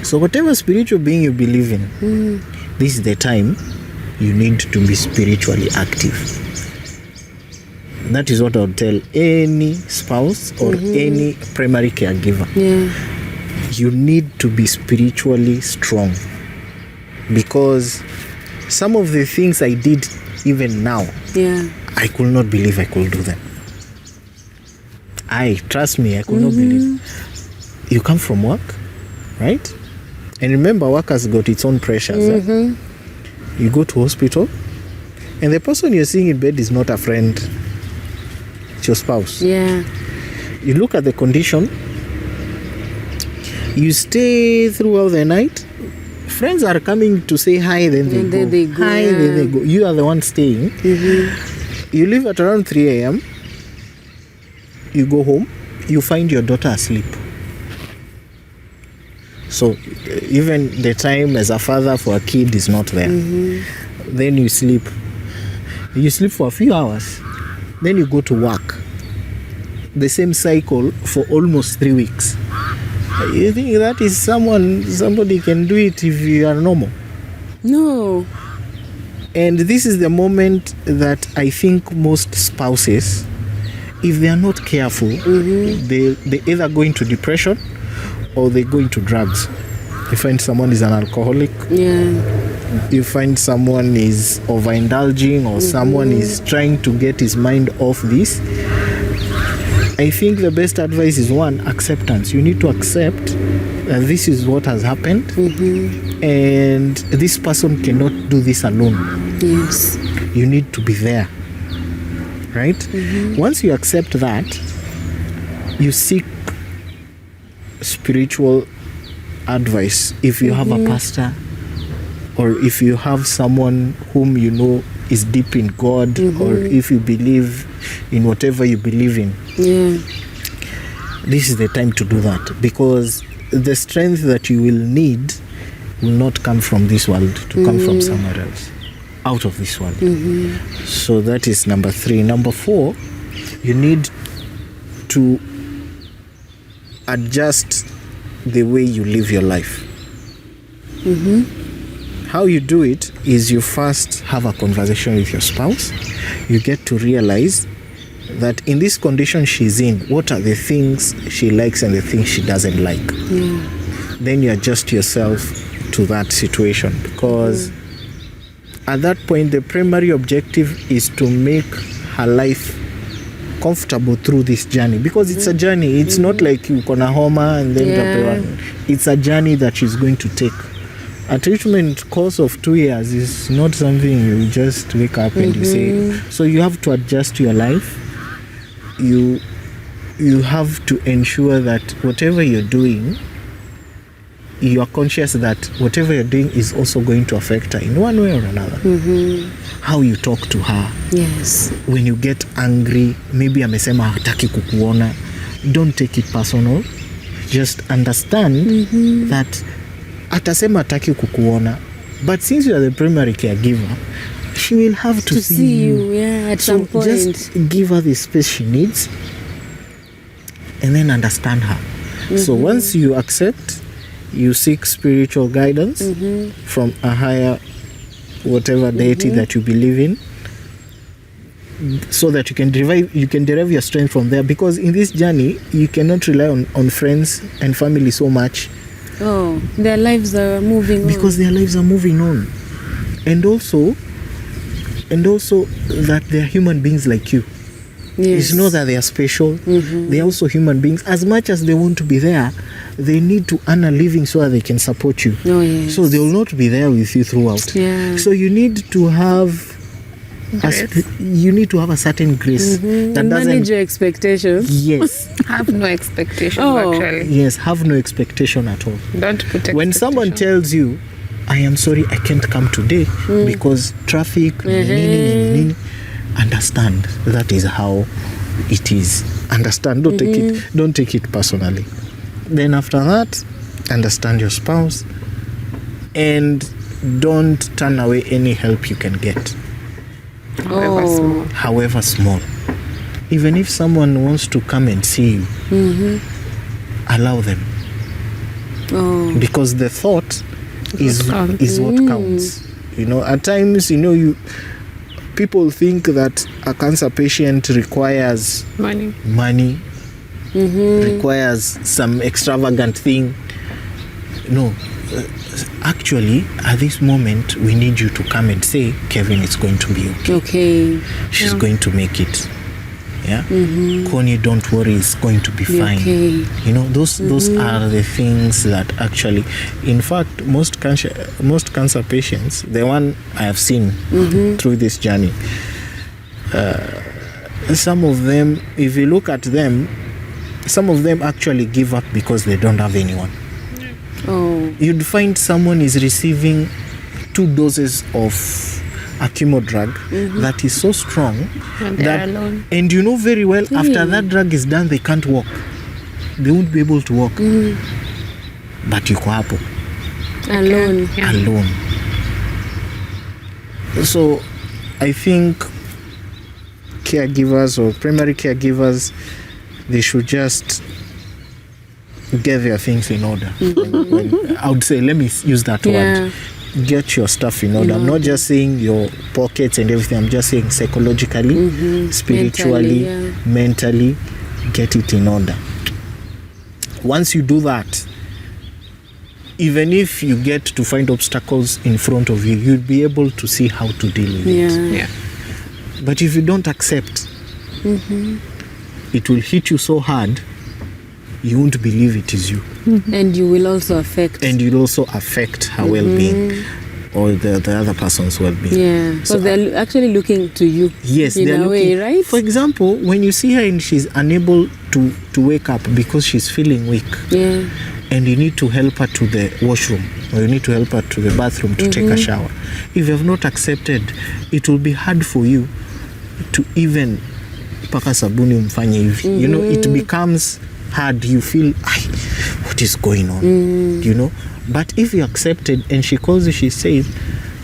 So whatever spiritual being you believe in, this is the time you need to be spiritually active. That is what I would tell any spouse or any primary caregiver. You need to be spiritually strong, because some of the things I did even now, I could not believe I could do them. Trust me, I could not believe. You come from work, right? And remember, work has got its own pressures. You go to hospital, And the person you're seeing in bed is not a friend. It's your spouse. Yeah. You look at the condition. You stay throughout the night. Friends are coming to say hi, then they go. Hi, yeah. then they go. You are the one staying. You leave at around 3 a.m. You go home. You find your daughter asleep. So even the time as a father for a kid is not there. Then you sleep. You sleep for a few hours. Then you go to work. The same cycle for almost 3 weeks. You think that is somebody can do it if you are normal? No. And this is the moment that I think most spouses, if they are not careful, they either go into depression or they go into drugs. You find someone is an alcoholic. Yeah. You find someone is overindulging or someone is trying to get his mind off this. I think the best advice is one, acceptance. You need to accept that this is what has happened and this person cannot do this alone. Yes. You need to be there. Right? Once you accept that, you seek spiritual advice. If you have a pastor or if you have someone whom you know is deep in God or if you believe in whatever you believe in, this is the time to do that, because the strength that you will need will not come from this world, to come from somewhere else, out of this world. So that is number 3. Number 4, you need to adjust the way you live your life. How you do it is you first have a conversation with your spouse. You get to realize that in this condition she's in, what are the things she likes and the things she doesn't like. Then you adjust yourself to that situation, because at that point the primary objective is to make her life comfortable through this journey, because it's a journey. It's not like you kona homa and then it's a journey that she's going to take. A treatment course of 2 years is not something you just wake up and you say. So you have to adjust your life. You have to ensure that whatever you're doing, you are conscious that whatever you're doing is also going to affect her in one way or another. How you talk to her. Yes. When you get angry, maybe amesema hataki kukuona, don't take it personal. Just understand that atasema hataki kukuona, but since you are the primary caregiver, she will have to see you. At some point. Just give her the space she needs and then understand her. So once you accept, you seek spiritual guidance from a higher whatever deity that you believe in, so that you can derive your strength from there, because in this journey you cannot rely on friends and family so much. Their lives are moving on. Because their lives are moving on. And also that they are human beings like you. It's not that they are special. They are also human beings. As much as they want to be there, they need to earn a living so that they can support you. So they will not be there with you throughout. So you need to have a certain grace that doesn't manage your expectations. Yes. Have no expectations actually. Yes, have no expectation at all. Don't put When someone tells you, I am sorry, I can't come today because traffic, understand that is how it is. Understand. Don't take it personally. Then after that, understand your spouse and don't turn away any help you can get. However small. Even if someone wants to come and see you, allow them. Because the thought is what counts. You know, at times, people think that a cancer patient requires money, requires some extravagant thing. No. Actually, at this moment, we need you to come and say, Kevin, it's going to be okay. She's going to make it. Yeah, Connie, don't worry, it's going to be fine. Okay. You know, those are the things that actually, in fact, most cancer patients, the one I have seen through this journey, some of them, if you look at them, some of them actually give up because they don't have anyone. Oh. You'd find someone is receiving 2 doses of a chemo drug that is so strong And they're alone. and you know very well after that drug is done they can't walk, they won't be able to walk, but yuko hapo Alone. Yeah. alone. So I think caregivers or primary caregivers, they should just get their things in order. When I would say, let me use that word, get your stuff in order. I'm not just saying your pockets and everything, I'm just saying psychologically, spiritually, mentally, get it in order. Once you do that, even if you get to find obstacles in front of you, you'll be able to see how to deal with it. Yeah. But if you don't accept, it will hit you so hard, you won't believe it is you. And you will also affect. And you'll also affect her well-being or the other person's well-being. Yeah, because So, they're actually looking to you. yes, in they're a way, looking. right? For example, when you see her and she's unable to wake up because she's feeling weak, Yeah. and you need to help her to the washroom or you need to help her to the bathroom to take a shower. If you have not accepted, it will be hard for you to even paka sabuni umfanye hivi. You know, it becomes hard. You feel, what is going on? You know? But if you accepted and she calls you, she says,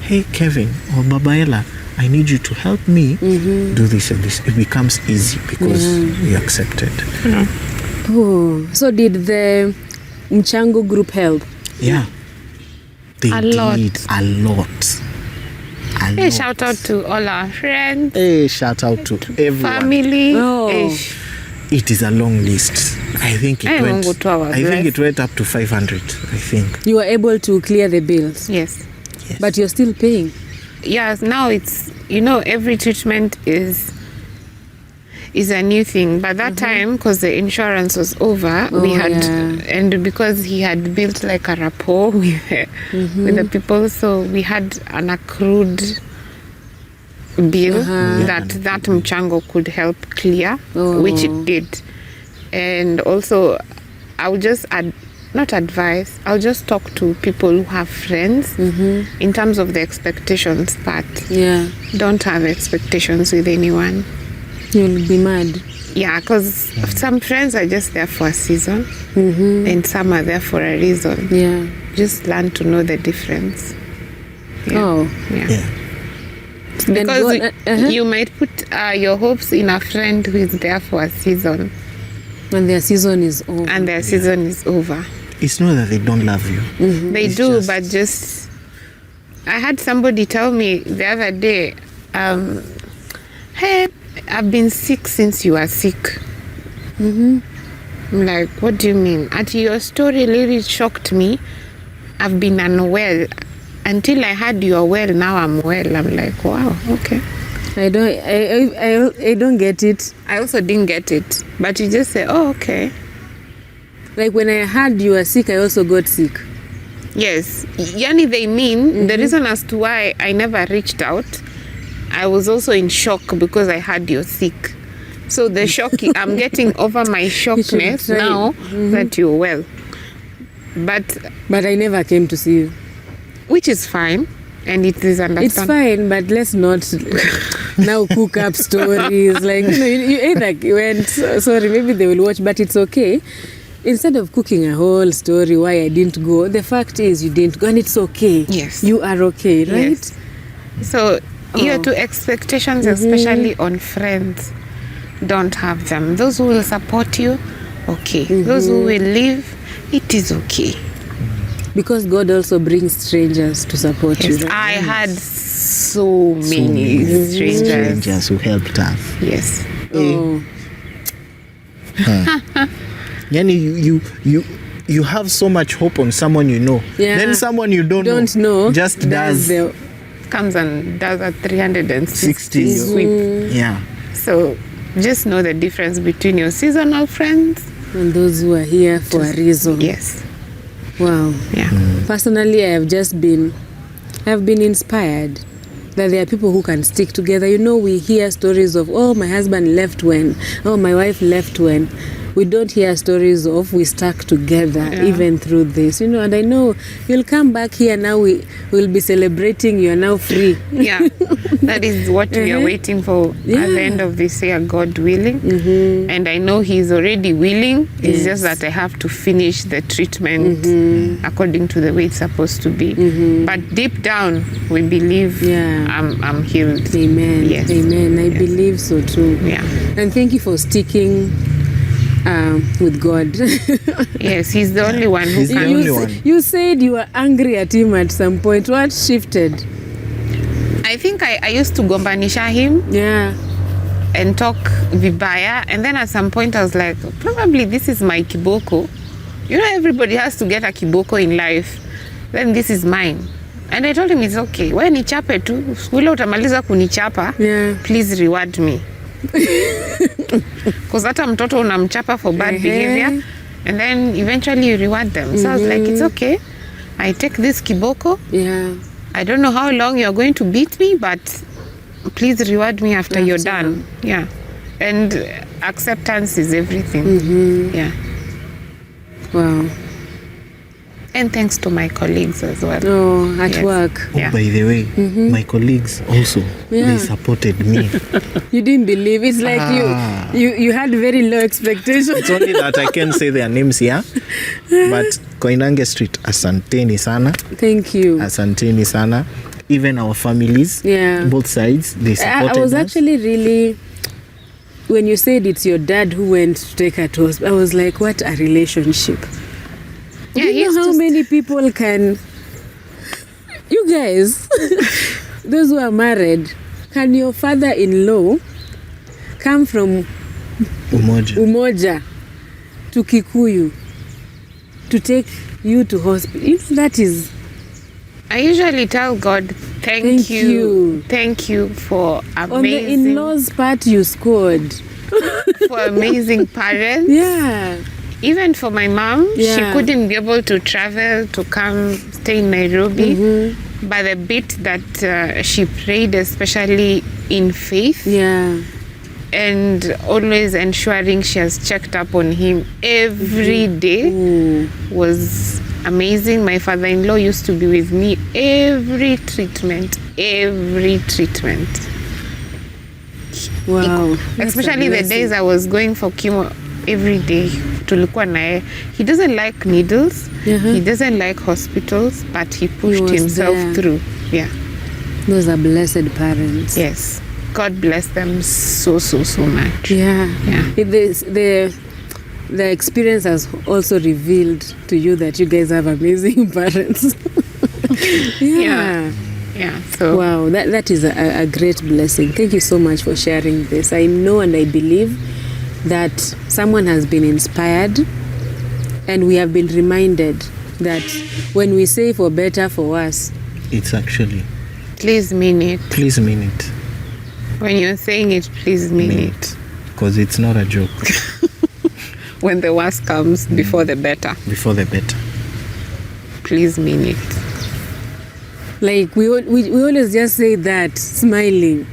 hey, Kevin or Babaela, I need you to help me do this and this. It becomes easy because you accepted. Oh, so did the Mchango group help? Yeah. They A did lot. a lot. Hey, lot. shout out to all our friends, Hey, shout out to everyone. family. Oh. Hey, It is a long list. I think Hey, Mungu tu awabless. it went up to 500. I think. You were able to clear the bills, yes. but you're still paying. Yes, now it's, every treatment is a new thing. But that time, because the insurance was over, we had, and because he had built like a rapport with the people, so we had an accrued bill that Mchango could help clear, which it did. And also, I would just not advise, I'll just talk to people who have friends in terms of the expectations part. Yeah, Don't have expectations with anyone. you'll be mad. Yeah, because some friends are just there for a season and some are there for a reason. Yeah. Just learn to know the difference. Yeah. Oh. Yeah. Yeah. Then Because you might put your hopes in a friend who is there for a season when their season is over. and their season is over. It's not that they don't love you. They It's do, just- but just... I had somebody tell me the other day, hey, I've been sick since you were sick. I'm like, what do you mean? Actually, your story really shocked me. I've been unwell. Until I heard you are well, now I'm well. I'm like, wow, okay. I don't get it. I also didn't get it. But you just say, oh, okay. Like when I heard you were sick, I also got sick. Yes. Yani they mean, the reason as to why I never reached out, I was also in shock because I heard you're sick. So the shock, I'm getting over my shockness try. now that you're well. But, But I never came to see you. which is fine. And it is It's understandable. fine, but let's not now cook up stories. Like, you either went, sorry, maybe they will watch, but it's okay. Instead of cooking a whole story why I didn't go, the fact is you didn't go and it's okay. Yes. You are okay, right? Yes. So, your two expectations, especially on friends, don't have them. Those who will support you, okay. Those who will leave, it is okay. Because God also brings strangers to support Yes, you. Right? I had so many strangers. Strangers who helped us. Yes. Oh. Yani you have so much hope on someone you know. Yeah. Then someone you don't know just does the Comes and does a 360 60. sweep. Yeah. So just know the difference between your seasonal friends And those who are here for a reason. Yes. Wow. Yeah. Personally, I've been inspired that there are people who can stick together. You know, we hear stories of, oh, my husband left when, oh, my wife left when. We don't hear stories of we stuck together even through this, you know. And I know you'll come back here now. We will be celebrating. You are now free. Yeah, that is what we are waiting for at the end of this year, God willing. And I know He's already willing. It's just that I have to finish the treatment according to the way it's supposed to be. But deep down, we believe I'm healed. Amen. Yes. Amen. I believe so too. Yeah. And thank you for sticking with God. Yes, He's the only one who He's the can. only one. You said you were angry at him at some point. What shifted? I think I used to gombanisha him Yeah. and talk vibaya, and then at some point I was like, probably this is my kiboko. You know, everybody has to get a kiboko in life. Then this is mine. And I told him it's okay. Wewe nichape tu. Ule utamaliza kunichapa. Yeah. Please reward me. Because hata mtoto unamchapa for bad behavior, and then eventually you reward them. So I was like, it's okay. I take this kiboko. Yeah. I don't know how long you're going to beat me, but please reward me after you're done. Yeah. And acceptance is everything. Yeah. Wow. And thanks to my colleagues as well. Oh, at Yes. work. Oh, Yeah. by the way, my colleagues also, they supported me. You didn't believe. It's like you had very low expectations. It's only that I can't say their names here. But Koinange Street, asanteni sana. Thank you. Asanteni sana. Even our families, both sides, they supported I was us. actually really, when you said it's your dad who went to take her to hospital, I was like, what a relationship. Yeah, Do you know how many people can, you guys, those who are married, can your father-in-law come from Umoja to Kikuyu to take you to hospital? If that is... I usually tell God, thank you. Thank you for amazing... On the in-laws part, you scored. for amazing parents. Yeah. Even for my mom, she couldn't be able to travel to come stay in Nairobi. But the bit that she prayed, especially in faith, and always ensuring she has checked up on him every day, was amazing. My father-in-law used to be with me every treatment. Wow. Especially the days I was going for chemo every day. Tulikuwa naye. He doesn't like needles. He doesn't like hospitals, but he pushed himself through. Yeah. Those are blessed parents. Yes. God bless them so much. Yeah. Yeah. The experience has also revealed to you that you guys have amazing parents. Yeah. So wow, that is a great blessing. Thank you so much for sharing this. I know and I believe that someone has been inspired, and we have been reminded that when we say for better, for worse, it's actually... Please mean it. Please mean it. When you're saying it, please mean it. Because it's not a joke. When the worst comes before the better. Before the better. Please mean it. Like we always just say that smiling.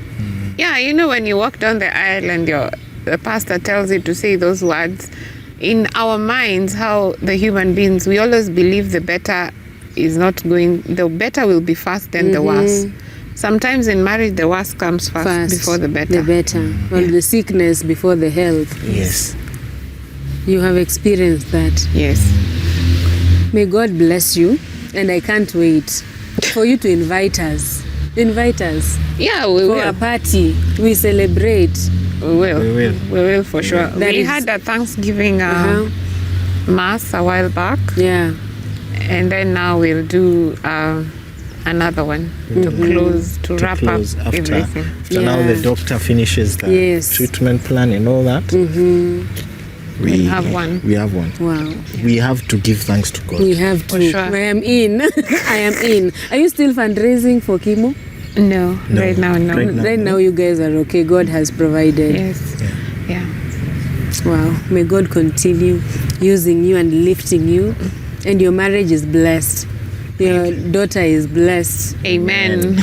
Yeah, you know, when you walk down the aisle and the pastor tells you to say those words, in our minds, how the human beings, we always believe the better will be first than the worst. Sometimes in marriage, the worst comes first before the better. Or the sickness before the health. Yes. You have experienced that. Yes. May God bless you, and I can't wait for you to invite us. Yeah, we for will. a party. We celebrate. We will for sure. We had a Thanksgiving mass a while back. Yeah. And then now we'll do another one to wrap up everything. After now the doctor finishes the treatment plan and all that. We have one. Wow. We have to give thanks to God. We have to. Sure. I am in. Are you still fundraising for chemo? No, right now, no. Right now you guys are okay. God has provided. Yes. Wow. May God continue using you and lifting you. And your marriage is blessed. Your daughter is blessed. Amen.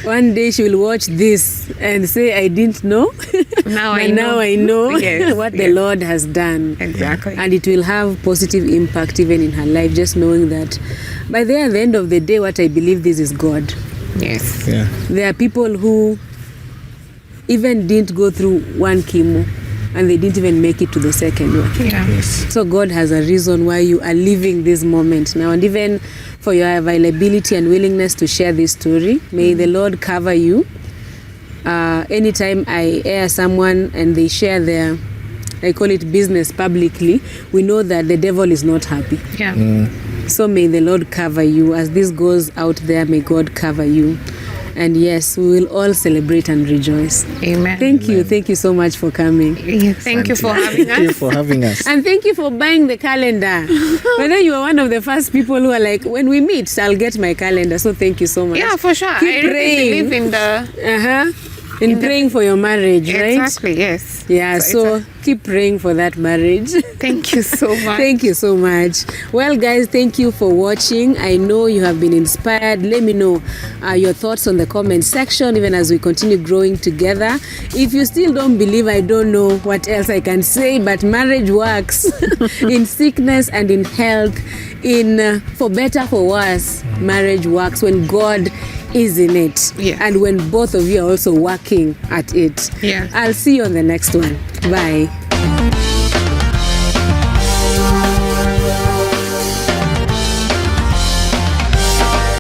One day she will watch this and say, I didn't know. Now But I know. now I know Yes, what the yes. Lord has done. Exactly. And it will have positive impact even in her life, just knowing that by the end of the day, what I believe this is God. Yes. Yeah. There are people who even didn't go through one chemo and they didn't even make it to the second one. Yeah. Yes. So God has a reason why you are living this moment now, and even for your availability and willingness to share this story. May the Lord cover you. Anytime I air someone and they share their, I call it business publicly, we know that the devil is not happy. Yeah. So may the Lord cover you. As this goes out there, may God cover you. And yes, we will all celebrate and rejoice. Amen. Thank you. Thank you so much for coming. Thank you for having Thank you us. for having us. And thank you for buying the calendar. But then you are one of the first people who are like, when we meet, I'll get my calendar. So thank you so much. Yeah, for sure. Keep I really praying. believe in the... In praying for your marriage, right? Exactly, yes. Yeah, so keep praying for that marriage. Thank you so much. Thank you so much. Well, guys, thank you for watching. I know you have been inspired. Let me know your thoughts on the comment section, even as we continue growing together. If you still don't believe, I don't know what else I can say, but marriage works in sickness and in health, in for better, for worse. Marriage works when God is in it, Yes. and when both of you are also working at it. Yes. I'll see you on the next one. Bye.